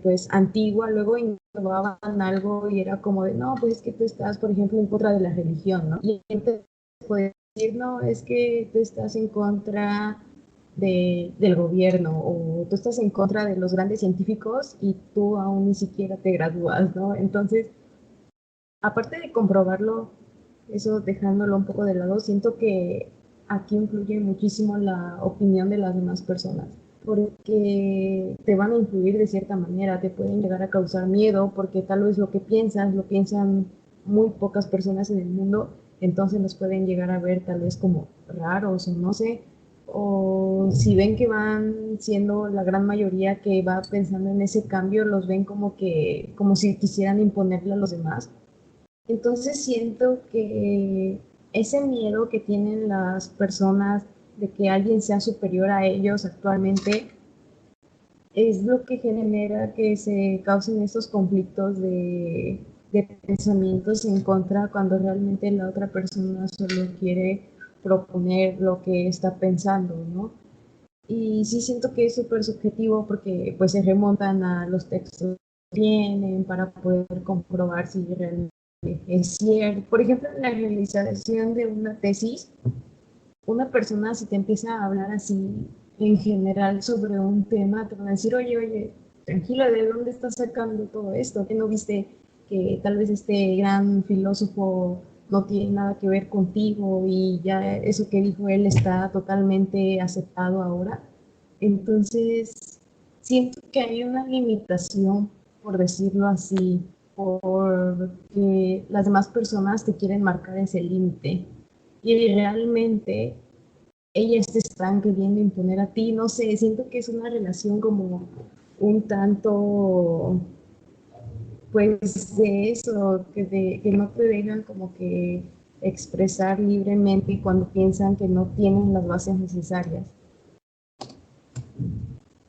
pues antigua, luego innovaban algo y era como de, no, pues es que tú estás, por ejemplo, en contra de la religión, ¿no? Y entonces puede decir, no, es que tú estás en contra del gobierno o tú estás en contra de los grandes científicos y tú aún ni siquiera te gradúas, ¿no? Entonces, aparte de comprobarlo, eso dejándolo un poco de lado, siento que aquí influye muchísimo la opinión de las demás personas, porque te van a influir de cierta manera, te pueden llegar a causar miedo, porque tal vez lo que piensas, lo piensan muy pocas personas en el mundo, entonces los pueden llegar a ver tal vez como raros o no sé, o si ven que van siendo la gran mayoría que va pensando en ese cambio, los ven como que, como si quisieran imponerle a los demás. Entonces siento que ese miedo que tienen las personas de que alguien sea superior a ellos actualmente es lo que genera que se causen estos conflictos de pensamientos en contra cuando realmente la otra persona solo quiere proponer lo que está pensando, ¿no? Y sí siento que es súper subjetivo porque pues se remontan a los textos que tienen para poder comprobar si realmente es cierto. Por ejemplo, en la realización de una tesis, una persona si te empieza a hablar así en general sobre un tema, te van a decir, oye, tranquilo, ¿de dónde estás sacando todo esto? ¿Que no viste que tal vez este gran filósofo no tiene nada que ver contigo y ya eso que dijo él está totalmente aceptado ahora? Entonces, siento que hay una limitación, por decirlo así, porque las demás personas te quieren marcar ese límite y realmente ellas te están queriendo imponer a ti, no sé, siento que es una relación como un tanto, pues de eso, que no te dejan como que expresar libremente cuando piensan que no tienen las bases necesarias.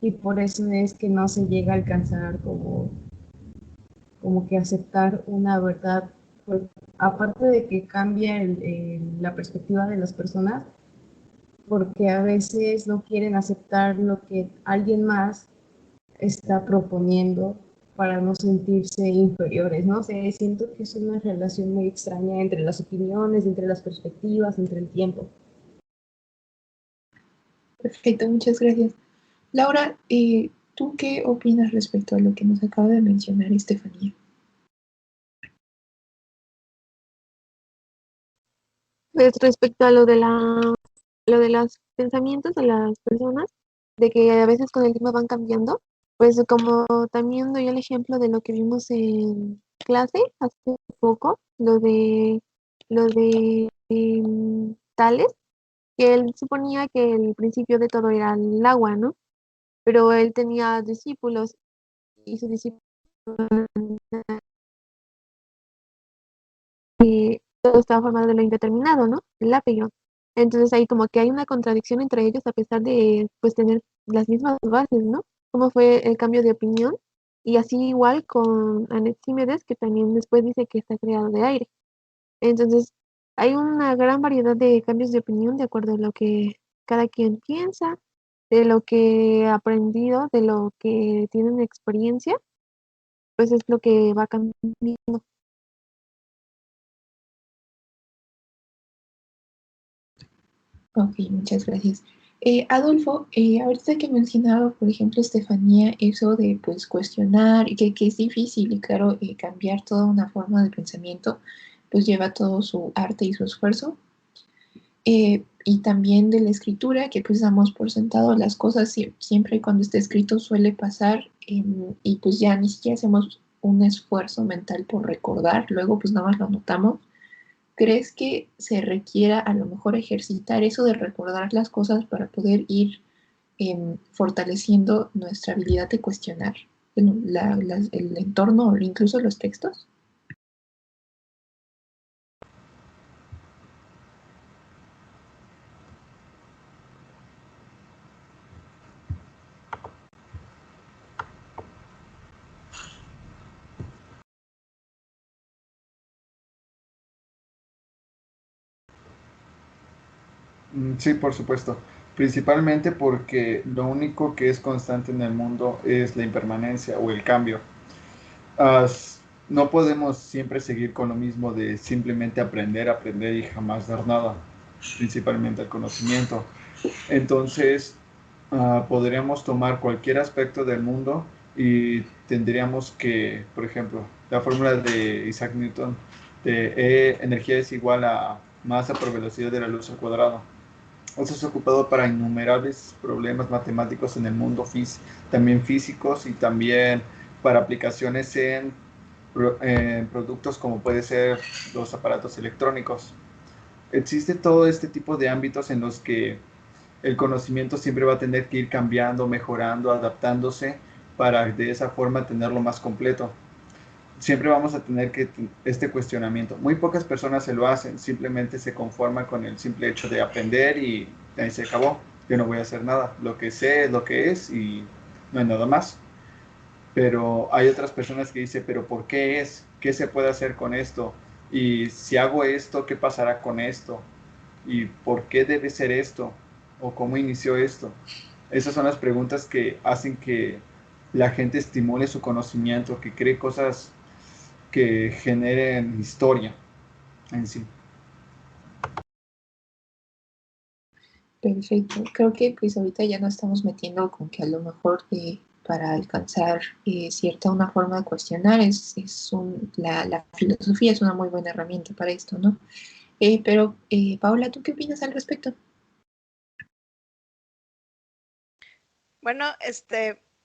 Y por eso es que no se llega a alcanzar como que aceptar una verdad, pues, aparte de que cambia la perspectiva de las personas, porque a veces no quieren aceptar lo que alguien más está proponiendo para no sentirse inferiores, ¿no? sé, siento que es una relación muy extraña entre las opiniones, entre las perspectivas, entre el tiempo. Perfecto, muchas gracias. Laura, ¿tú qué opinas respecto a lo que nos acaba de mencionar Estefanía? Pues respecto a lo de los pensamientos de las personas, de que a veces con el tiempo van cambiando, pues como también doy el ejemplo de lo que vimos en clase hace poco, lo de Tales, que él suponía que el principio de todo era el agua, ¿no? Pero él tenía discípulos y su discípulo todo estaba formado de lo indeterminado, ¿no? El apellido. Entonces ahí como que hay una contradicción entre ellos a pesar de pues tener las mismas bases, ¿no? Cómo fue el cambio de opinión y así igual con Anaxímedes que también después dice que está creado de aire. Entonces hay una gran variedad de cambios de opinión de acuerdo a lo que cada quien piensa, de lo que ha aprendido, de lo que tienen experiencia, pues es lo que va cambiando. Ok, muchas gracias. Adolfo, ahorita que mencionaba, por ejemplo, Estefanía, eso de pues cuestionar y que es difícil y claro, cambiar toda una forma de pensamiento, pues lleva todo su arte y su esfuerzo. Y también de la escritura, que pues damos por sentado las cosas siempre cuando está escrito suele pasar y pues ya ni siquiera hacemos un esfuerzo mental por recordar, luego pues nada más lo anotamos. ¿Crees que se requiera a lo mejor ejercitar eso de recordar las cosas para poder ir fortaleciendo nuestra habilidad de cuestionar bueno, el entorno o incluso los textos? Sí, por supuesto. Principalmente porque lo único que es constante en el mundo es la impermanencia o el cambio. No podemos siempre seguir con lo mismo de simplemente aprender, aprender y jamás dar nada, principalmente el conocimiento. Entonces, podríamos tomar cualquier aspecto del mundo y tendríamos que, por ejemplo, la fórmula de Isaac Newton de energía es igual a masa por velocidad de la luz al cuadrado. Eso es ocupado para innumerables problemas matemáticos en el mundo, también físicos y también para aplicaciones en productos como puede ser los aparatos electrónicos. Existe todo este tipo de ámbitos en los que el conocimiento siempre va a tener que ir cambiando, mejorando, adaptándose para de esa forma tenerlo más completo. Siempre vamos a tener que este cuestionamiento. Muy pocas personas se lo hacen, simplemente se conforman con el simple hecho de aprender y ahí se acabó. Yo no voy a hacer nada. Lo que sé es lo que es y no hay nada más. Pero hay otras personas que dicen, pero ¿por qué es? ¿Qué se puede hacer con esto? Y si hago esto, ¿qué pasará con esto? ¿Y por qué debe ser esto? ¿O cómo inició esto? Esas son las preguntas que hacen que la gente estimule su conocimiento, que cree cosas que generen historia en sí. Perfecto. Creo que pues ahorita ya nos estamos metiendo con que a lo mejor para alcanzar cierta una forma de cuestionar la filosofía es una muy buena herramienta para esto, ¿no? Pero Paola, ¿tú qué opinas al respecto? Bueno,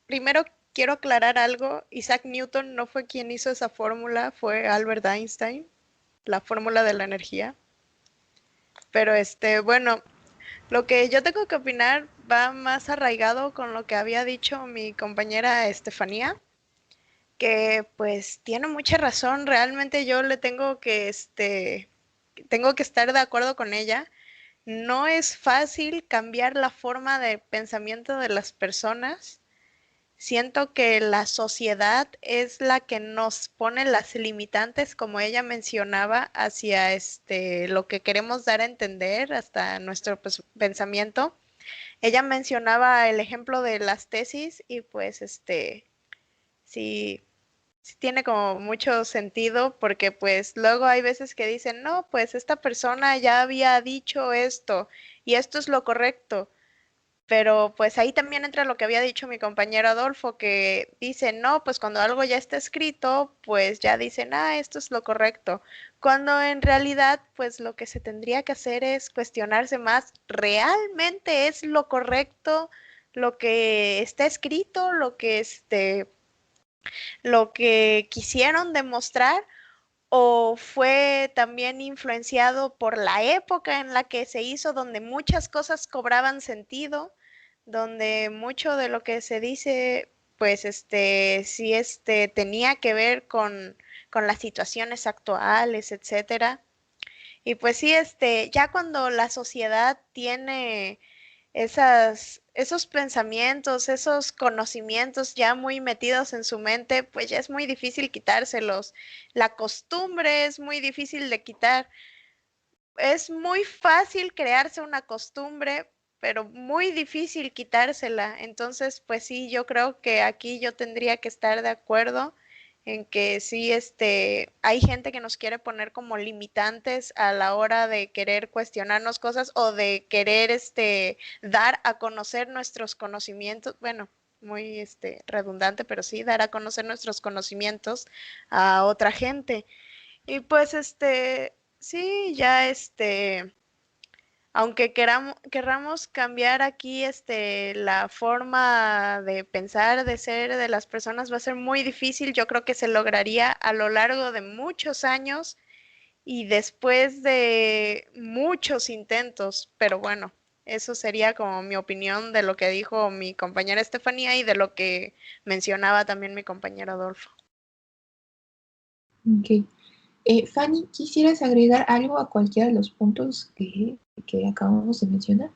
primero quiero aclarar algo. Isaac Newton no fue quien hizo esa fórmula, fue Albert Einstein, la fórmula de la energía. Pero bueno, lo que yo tengo que opinar va más arraigado con lo que había dicho mi compañera Estefanía, que pues tiene mucha razón. Realmente yo le tengo que estar de acuerdo con ella. No es fácil cambiar la forma de pensamiento de las personas. Siento que la sociedad es la que nos pone las limitantes, como ella mencionaba, hacia lo que queremos dar a entender, hasta nuestro pensamiento. Ella mencionaba el ejemplo de las tesis y pues sí, sí tiene como mucho sentido porque pues luego hay veces que dicen, no, pues esta persona ya había dicho esto y esto es lo correcto. Pero pues ahí también entra lo que había dicho mi compañero Adolfo, que dice, no, pues cuando algo ya está escrito, pues ya dicen, esto es lo correcto. Cuando en realidad, pues lo que se tendría que hacer es cuestionarse más, ¿realmente es lo correcto lo que está escrito, lo que quisieron demostrar? ¿O fue también influenciado por la época en la que se hizo, donde muchas cosas cobraban sentido, donde mucho de lo que se dice pues sí tenía que ver con las situaciones actuales, etcétera. Y pues sí, ya cuando la sociedad tiene esos pensamientos, esos conocimientos ya muy metidos en su mente, pues ya es muy difícil quitárselos. La costumbre es muy difícil de quitar. Es muy fácil crearse una costumbre, pero muy difícil quitársela. Entonces, pues sí, yo creo que aquí yo tendría que estar de acuerdo en que sí, hay gente que nos quiere poner como limitantes a la hora de querer cuestionarnos cosas o de querer, dar a conocer nuestros conocimientos. Bueno, muy, redundante, pero sí, dar a conocer nuestros conocimientos a otra gente. Y pues, sí, ya, aunque querramos cambiar aquí, la forma de pensar, de ser de las personas, va a ser muy difícil. Yo creo que se lograría a lo largo de muchos años y después de muchos intentos, pero bueno, eso sería como mi opinión de lo que dijo mi compañera Estefanía y de lo que mencionaba también mi compañero Adolfo. Ok. Fanny, ¿quisieras agregar algo a cualquiera de los puntos que acabamos de mencionar?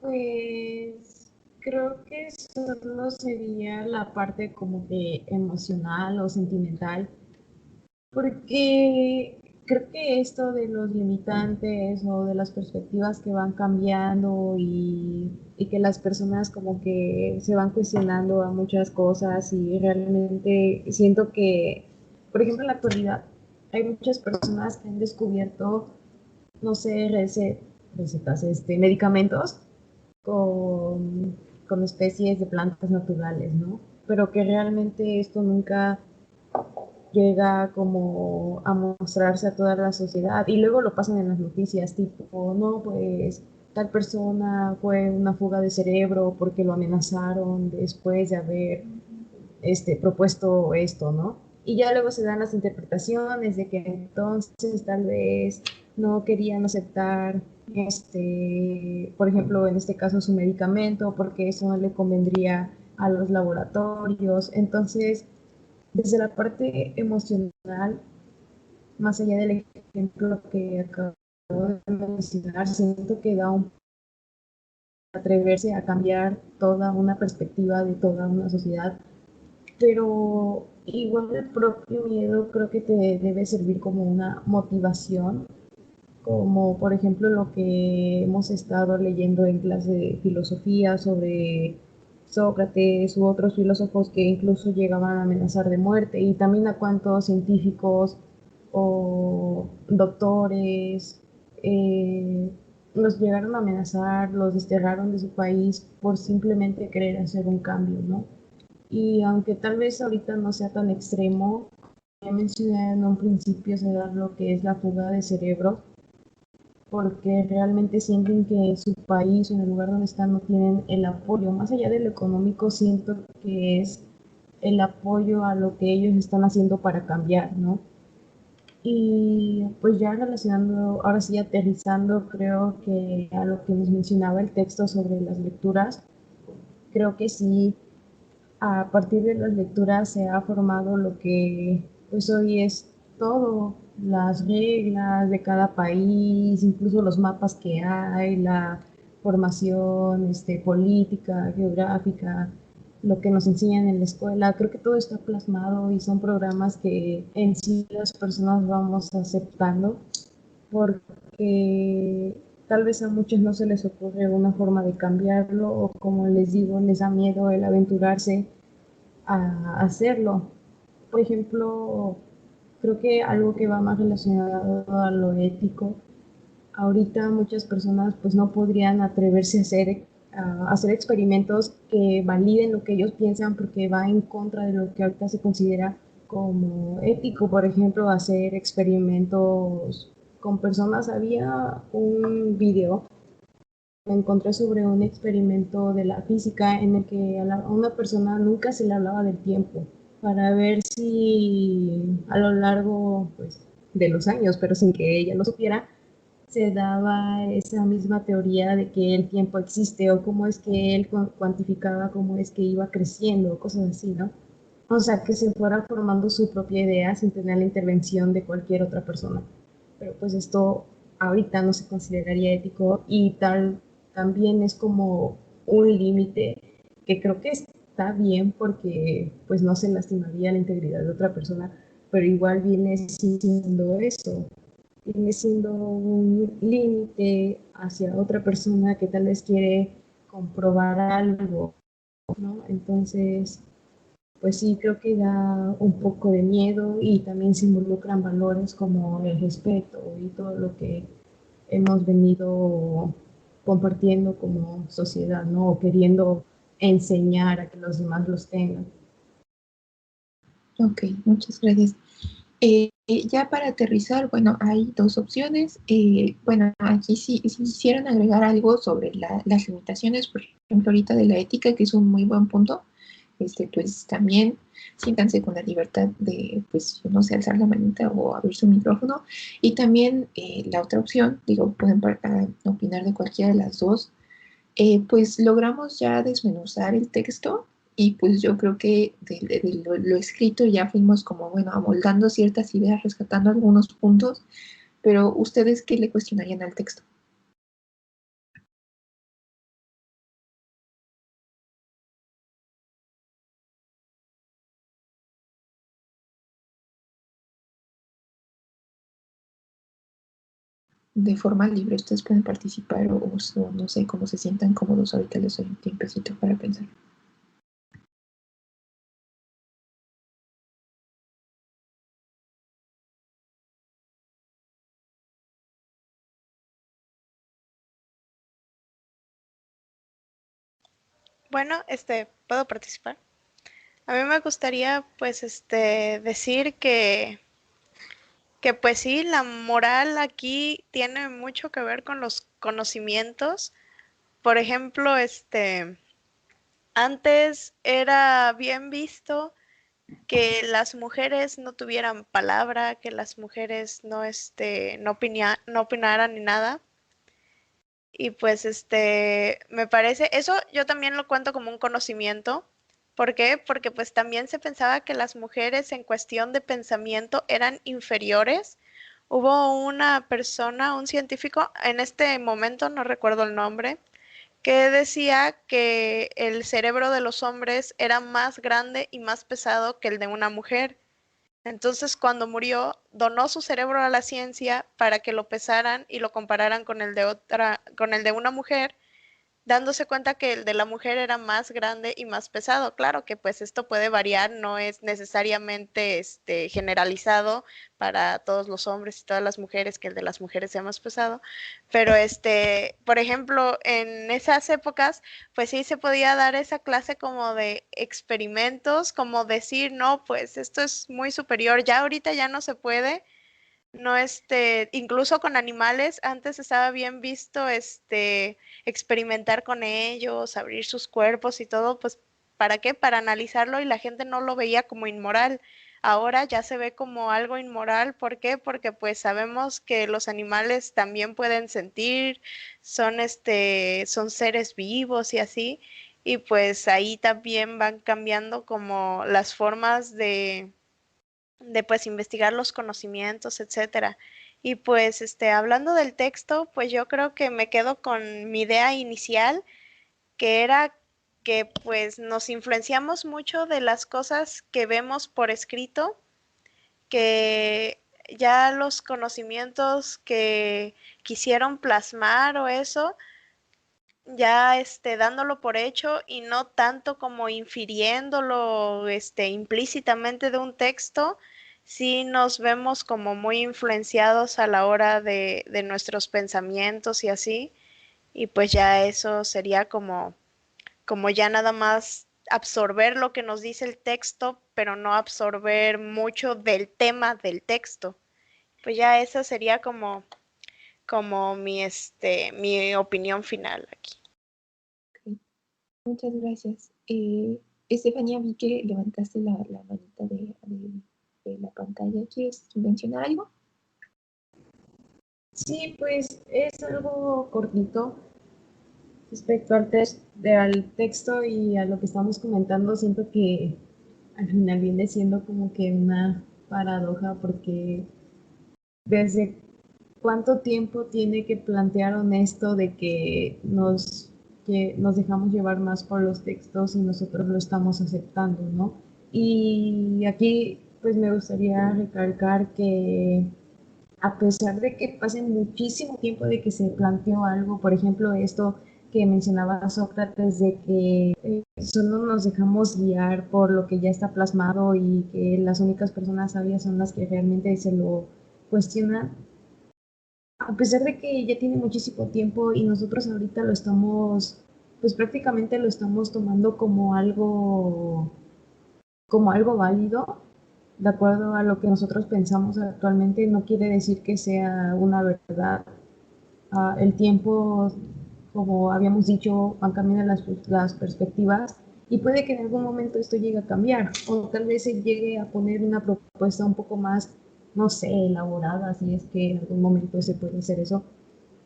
Pues creo que solo sería la parte como que emocional o sentimental, porque creo que esto de los limitantes o de las perspectivas que van cambiando y que las personas como que se van cuestionando a muchas cosas y realmente siento que, por ejemplo, en la actualidad hay muchas personas que han descubierto, no sé, recetas, medicamentos con, con especies de plantas naturales, ¿no? Pero que realmente esto nunca llega como a mostrarse a toda la sociedad y luego lo pasan en las noticias, tipo, no, pues tal persona fue una fuga de cerebro porque lo amenazaron después de haber propuesto esto, ¿no? Y ya luego se dan las interpretaciones de que entonces tal vez no querían aceptar, por ejemplo, en este caso su medicamento, porque eso no le convendría a los laboratorios. Entonces, desde la parte emocional, más allá del ejemplo que acabo de mencionar, siento que da un atreverse a cambiar toda una perspectiva de toda una sociedad, pero igual el propio miedo creo que te debe servir como una motivación, como por ejemplo lo que hemos estado leyendo en clase de filosofía sobre Sócrates u otros filósofos que incluso llegaban a amenazar de muerte, y también a cuántos científicos o doctores los llegaron a amenazar, los desterraron de su país por simplemente querer hacer un cambio, ¿no? Y aunque tal vez ahorita no sea tan extremo, ya mencioné en un principio será lo que es la fuga de cerebro, porque realmente sienten que en su país o en el lugar donde están no tienen el apoyo. Más allá de lo económico, siento que es el apoyo a lo que ellos están haciendo para cambiar, ¿no? Y pues ya relacionando, ahora sí aterrizando, creo que a lo que nos mencionaba el texto sobre las lecturas, creo que sí, a partir de las lecturas se ha formado lo que pues hoy es todo, las reglas de cada país, incluso los mapas que hay, la formación política, geográfica, lo que nos enseñan en la escuela. Creo que todo está plasmado y son programas que en sí las personas vamos aceptando, porque tal vez a muchos no se les ocurre una forma de cambiarlo, o como les digo, les da miedo el aventurarse a hacerlo. Por ejemplo, creo que algo que va más relacionado a lo ético, ahorita muchas personas pues no podrían atreverse a hacer experimentos que validen lo que ellos piensan, porque va en contra de lo que ahorita se considera como ético. Por ejemplo, hacer experimentos con personas. Había un video, me encontré sobre un experimento de la física en el que a una persona nunca se le hablaba del tiempo, para ver si a lo largo pues, de los años, pero sin que ella lo supiera, se daba esa misma teoría de que el tiempo existe o cómo es que él cuantificaba cómo es que iba creciendo, cosas así, ¿no? O sea, que se fuera formando su propia idea sin tener la intervención de cualquier otra persona. Pero pues esto ahorita no se consideraría ético y tal también es como un límite que creo que está bien porque pues no se lastimaría la integridad de otra persona, pero igual viene siendo eso, viene siendo un límite hacia otra persona que tal vez quiere comprobar algo, ¿no? Entonces, pues sí, creo que da un poco de miedo y también se involucran valores como el respeto y todo lo que hemos venido compartiendo como sociedad, ¿no? O queriendo enseñar a que los demás los tengan. Ok, muchas gracias. Ya para aterrizar, bueno, hay dos opciones. Bueno, aquí sí, si quisieran agregar algo sobre las limitaciones, por ejemplo, ahorita de la ética, que es un muy buen punto, pues también siéntanse con la libertad de, pues, no sé, alzar la manita o abrir su micrófono. Y también la otra opción, digo, pueden opinar de cualquiera de las dos. Pues logramos ya desmenuzar el texto y pues yo creo que de lo escrito ya fuimos como, bueno, amoldando ciertas ideas, rescatando algunos puntos, pero ¿ustedes qué le cuestionarían al texto? De forma libre, ustedes pueden participar o no sé cómo se sientan cómodos. Ahorita les doy un tiempecito para pensar. Bueno, ¿puedo participar? A mí me gustaría, pues, decir que pues sí, la moral aquí tiene mucho que ver con los conocimientos. Por ejemplo, antes era bien visto que las mujeres no tuvieran palabra, que las mujeres no opinaran ni nada. Y pues me parece, eso yo también lo cuento como un conocimiento. ¿Por qué? Porque pues también se pensaba que las mujeres en cuestión de pensamiento eran inferiores. Hubo una persona, un científico, en este momento no recuerdo el nombre, que decía que el cerebro de los hombres era más grande y más pesado que el de una mujer. Entonces, cuando murió, donó su cerebro a la ciencia para que lo pesaran y lo compararan con con el de una mujer, dándose cuenta que el de la mujer era más grande y más pesado. Claro que pues esto puede variar, no es necesariamente generalizado para todos los hombres y todas las mujeres que el de las mujeres sea más pesado, pero por ejemplo, en esas épocas pues sí se podía dar esa clase como de experimentos, como decir, no, pues esto es muy superior, ya ahorita ya no se puede, no, incluso con animales, antes estaba bien visto, experimentar con ellos, abrir sus cuerpos y todo, pues, ¿para qué? Para analizarlo y la gente no lo veía como inmoral. Ahora ya se ve como algo inmoral, ¿por qué? Porque pues sabemos que los animales también pueden sentir, son seres vivos y así, y pues ahí también van cambiando como las formas de pues investigar los conocimientos, etcétera. Y pues hablando del texto, pues yo creo que me quedo con mi idea inicial, que era que pues nos influenciamos mucho de las cosas que vemos por escrito, que ya los conocimientos que quisieron plasmar o eso, ya dándolo por hecho y no tanto como infiriéndolo implícitamente de un texto, sí nos vemos como muy influenciados a la hora de nuestros pensamientos y así, y pues ya eso sería como ya nada más absorber lo que nos dice el texto, pero no absorber mucho del tema del texto. Pues ya esa sería como mi opinión final aquí. Ok, muchas gracias. Estefanía, vi que levantaste la manita de la pantalla. ¿Quieres mencionar algo? Sí, pues es algo cortito respecto al texto y a lo que estamos comentando. Siento que al final viene siendo como que una paradoja porque desde cuánto tiempo tiene que plantearon esto de que nos dejamos llevar más por los textos y nosotros lo estamos aceptando, ¿no? Y aquí pues me gustaría recalcar que a pesar de que pase muchísimo tiempo de que se planteó algo, por ejemplo, esto que mencionaba Sócrates de que solo nos dejamos guiar por lo que ya está plasmado y que las únicas personas sabias son las que realmente se lo cuestionan, a pesar de que ya tiene muchísimo tiempo y nosotros ahorita lo estamos, pues prácticamente lo estamos tomando como algo válido, de acuerdo a lo que nosotros pensamos actualmente, no quiere decir que sea una verdad. El tiempo, como habíamos dicho, van cambiando las perspectivas y puede que en algún momento esto llegue a cambiar o tal vez se llegue a poner una propuesta un poco más, no sé, elaborada, si es que en algún momento se puede hacer eso.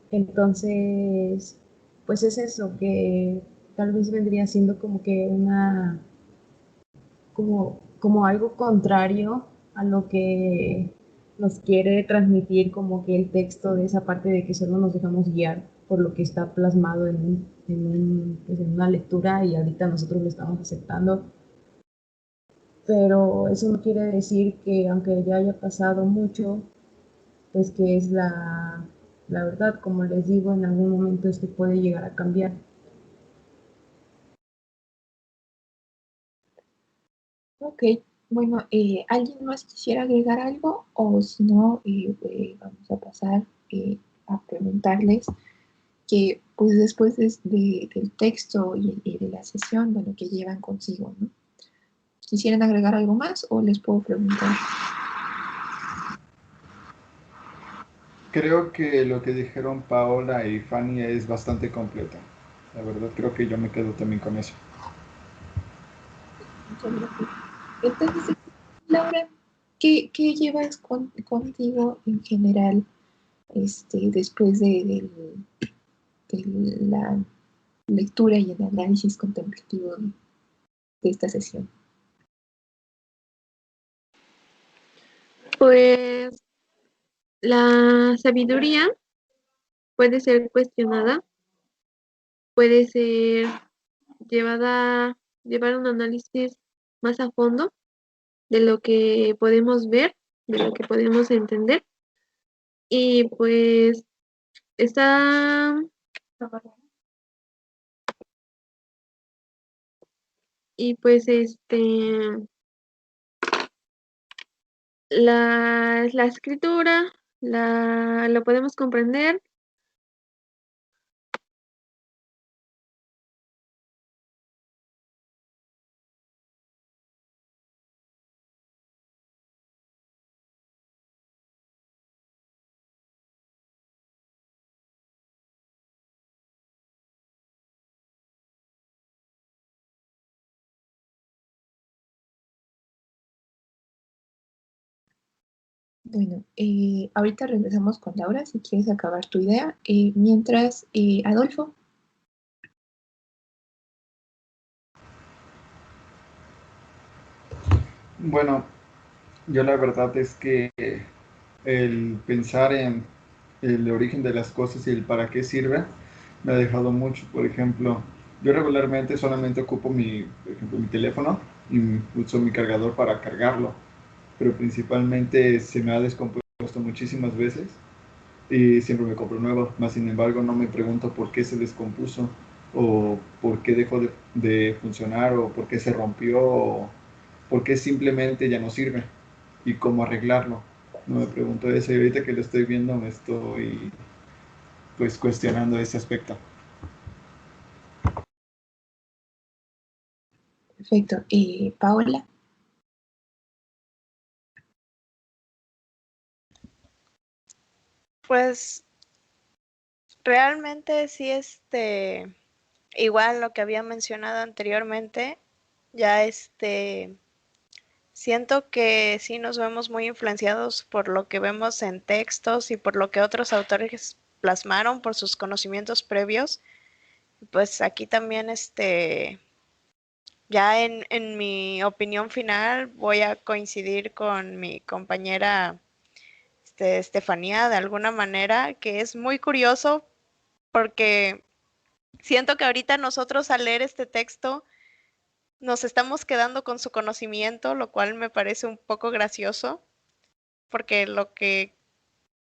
Entonces, pues es eso, que tal vez vendría siendo como que como algo contrario a lo que nos quiere transmitir como que el texto de esa parte de que solo nos dejamos guiar por lo que está plasmado pues en una lectura y ahorita nosotros lo estamos aceptando. Pero eso no quiere decir que aunque ya haya pasado mucho, pues que es la verdad. Como les digo, en algún momento esto puede llegar a cambiar. Ok, bueno, ¿alguien más quisiera agregar algo? O si no, vamos a pasar a preguntarles que pues después del texto y de la sesión, bueno, que llevan consigo, ¿no? ¿Quisieran agregar algo más o les puedo preguntar? Creo que lo que dijeron Paola y Fanny es bastante completo. La verdad creo que yo me quedo también con eso. Muchas gracias. Entonces, Laura, ¿qué llevas contigo en general después de la lectura y el análisis contemplativo de esta sesión? Pues la sabiduría puede ser cuestionada, puede ser llevar un análisis más a fondo de lo que podemos ver, de lo que podemos entender. Y pues está, y pues la escritura lo podemos comprender. Bueno, ahorita regresamos con Laura si quieres acabar tu idea. Mientras, Adolfo. Bueno, yo la verdad es que el pensar en el origen de las cosas y el para qué sirve me ha dejado mucho. Por ejemplo, yo regularmente solamente ocupo por ejemplo, mi teléfono y uso mi cargador para cargarlo, pero principalmente se me ha descompuesto muchísimas veces y siempre me compro nuevo. Más sin embargo, no me pregunto por qué se descompuso o por qué dejó de funcionar o por qué se rompió o por qué simplemente ya no sirve y cómo arreglarlo. No me pregunto eso y ahorita que lo estoy viendo me estoy pues cuestionando ese aspecto. Perfecto. Paola. Pues realmente sí, igual lo que había mencionado anteriormente, ya Siento que sí nos vemos muy influenciados por lo que vemos en textos y por lo que otros autores plasmaron por sus conocimientos previos. Pues aquí también, ya en mi opinión final voy a coincidir con mi compañera Estefanía de alguna manera, que es muy curioso porque siento que ahorita nosotros al leer este texto nos estamos quedando con su conocimiento, lo cual me parece un poco gracioso, porque lo que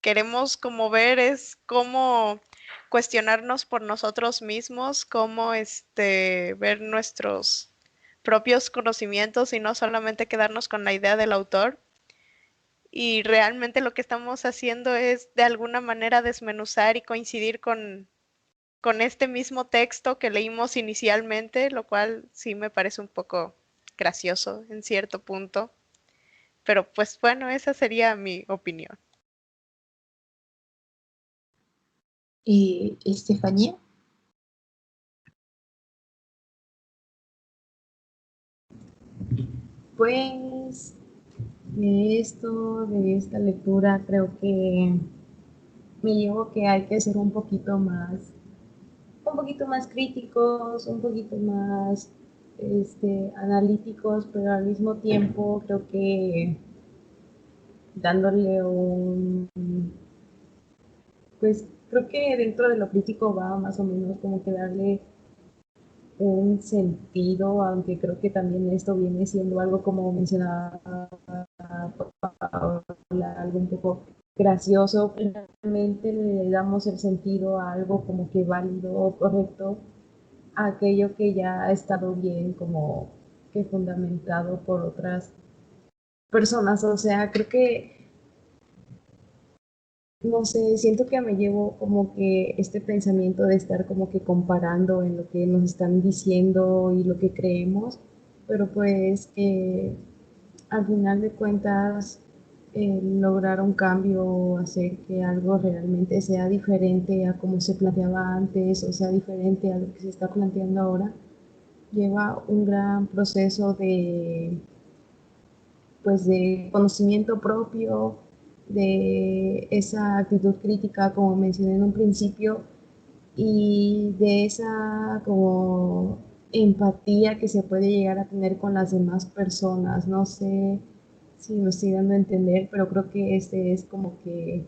queremos como ver es cómo cuestionarnos por nosotros mismos, cómo ver nuestros propios conocimientos y no solamente quedarnos con la idea del autor. Y realmente lo que estamos haciendo es de alguna manera desmenuzar y coincidir con este mismo texto que leímos inicialmente, lo cual sí me parece un poco gracioso en cierto punto. Pero pues bueno, esa sería mi opinión. Y Estefanía, Pues de esta lectura, creo que me llevo que hay que ser un poquito más críticos, un poquito más analíticos, pero al mismo tiempo creo que dándole pues creo que dentro de lo crítico va más o menos como que darle un sentido, aunque creo que también esto viene siendo algo como mencionaba Paula, algo un poco gracioso. Realmente le damos el sentido a algo como que válido o correcto, a aquello que ya ha estado bien como que fundamentado por otras personas. O sea, creo que no sé, siento que me llevo como que este pensamiento de estar como que comparando en lo que nos están diciendo y lo que creemos, pero pues al final de cuentas lograr un cambio, hacer que algo realmente sea diferente a como se planteaba antes o sea diferente a lo que se está planteando ahora, lleva un gran proceso de pues de conocimiento propio, de esa actitud crítica como mencioné en un principio y de esa como empatía que se puede llegar a tener con las demás personas. No sé si me estoy dando a entender, pero creo que este es como que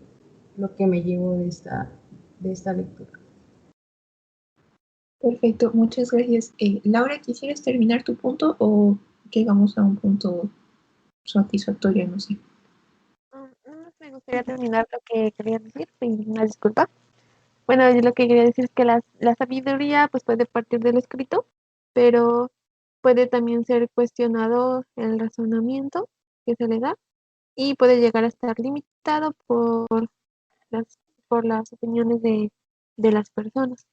lo que me llevo de esta lectura. perfecto, muchas gracias. Laura, ¿quisieras terminar tu punto o llegamos a un punto satisfactorio? No sé. Me gustaría terminar lo que quería decir, una disculpa. Bueno, yo lo que quería decir es que la sabiduría pues puede partir del escrito, pero puede también ser cuestionado el razonamiento que se le da y puede llegar a estar limitado las, por las opiniones de las personas.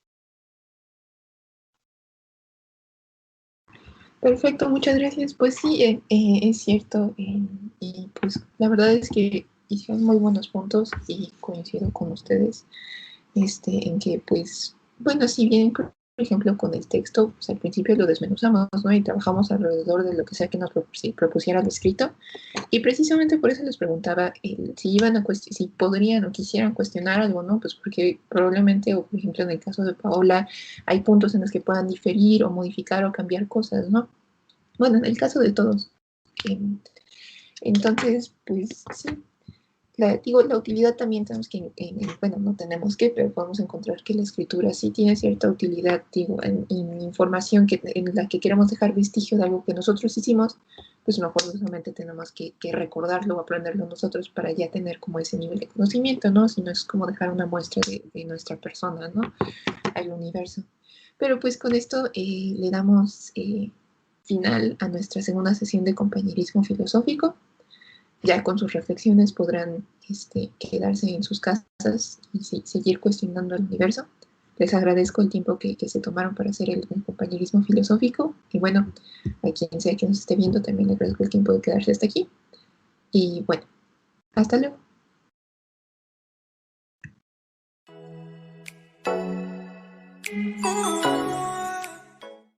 Perfecto, muchas gracias. Pues sí, es cierto. Y pues la verdad es que hicieron muy buenos puntos y coincido con ustedes en que pues, bueno, si bien, por ejemplo, con el texto, pues al principio lo desmenuzamos, ¿no? Y trabajamos alrededor de lo que sea que nos propusiera el escrito. Y precisamente por eso les preguntaba si iban a si podrían o quisieran cuestionar algo, ¿no? Pues porque probablemente, o por ejemplo en el caso de Paola, hay puntos en los que puedan diferir o modificar o cambiar cosas, ¿no? Bueno, en el caso de todos. Eh, entonces, pues sí, digo, la utilidad también tenemos que, bueno, no tenemos que, pero podemos encontrar que la escritura sí tiene cierta utilidad, digo, en información en la que queremos dejar vestigio de algo que nosotros hicimos, pues mejor justamente tenemos que recordarlo o aprenderlo nosotros para ya tener como ese nivel de conocimiento, ¿no? Si no es como dejar una muestra de nuestra persona, ¿no? Al universo. Pero pues con esto le damos final a nuestra segunda sesión de compañerismo filosófico. Ya con sus reflexiones podrán quedarse en sus casas y seguir cuestionando el universo. Les agradezco el tiempo que se tomaron para hacer el compañerismo filosófico. Y bueno, a quien sea que nos esté viendo, también le agradezco el tiempo de quedarse hasta aquí. Y bueno, hasta luego.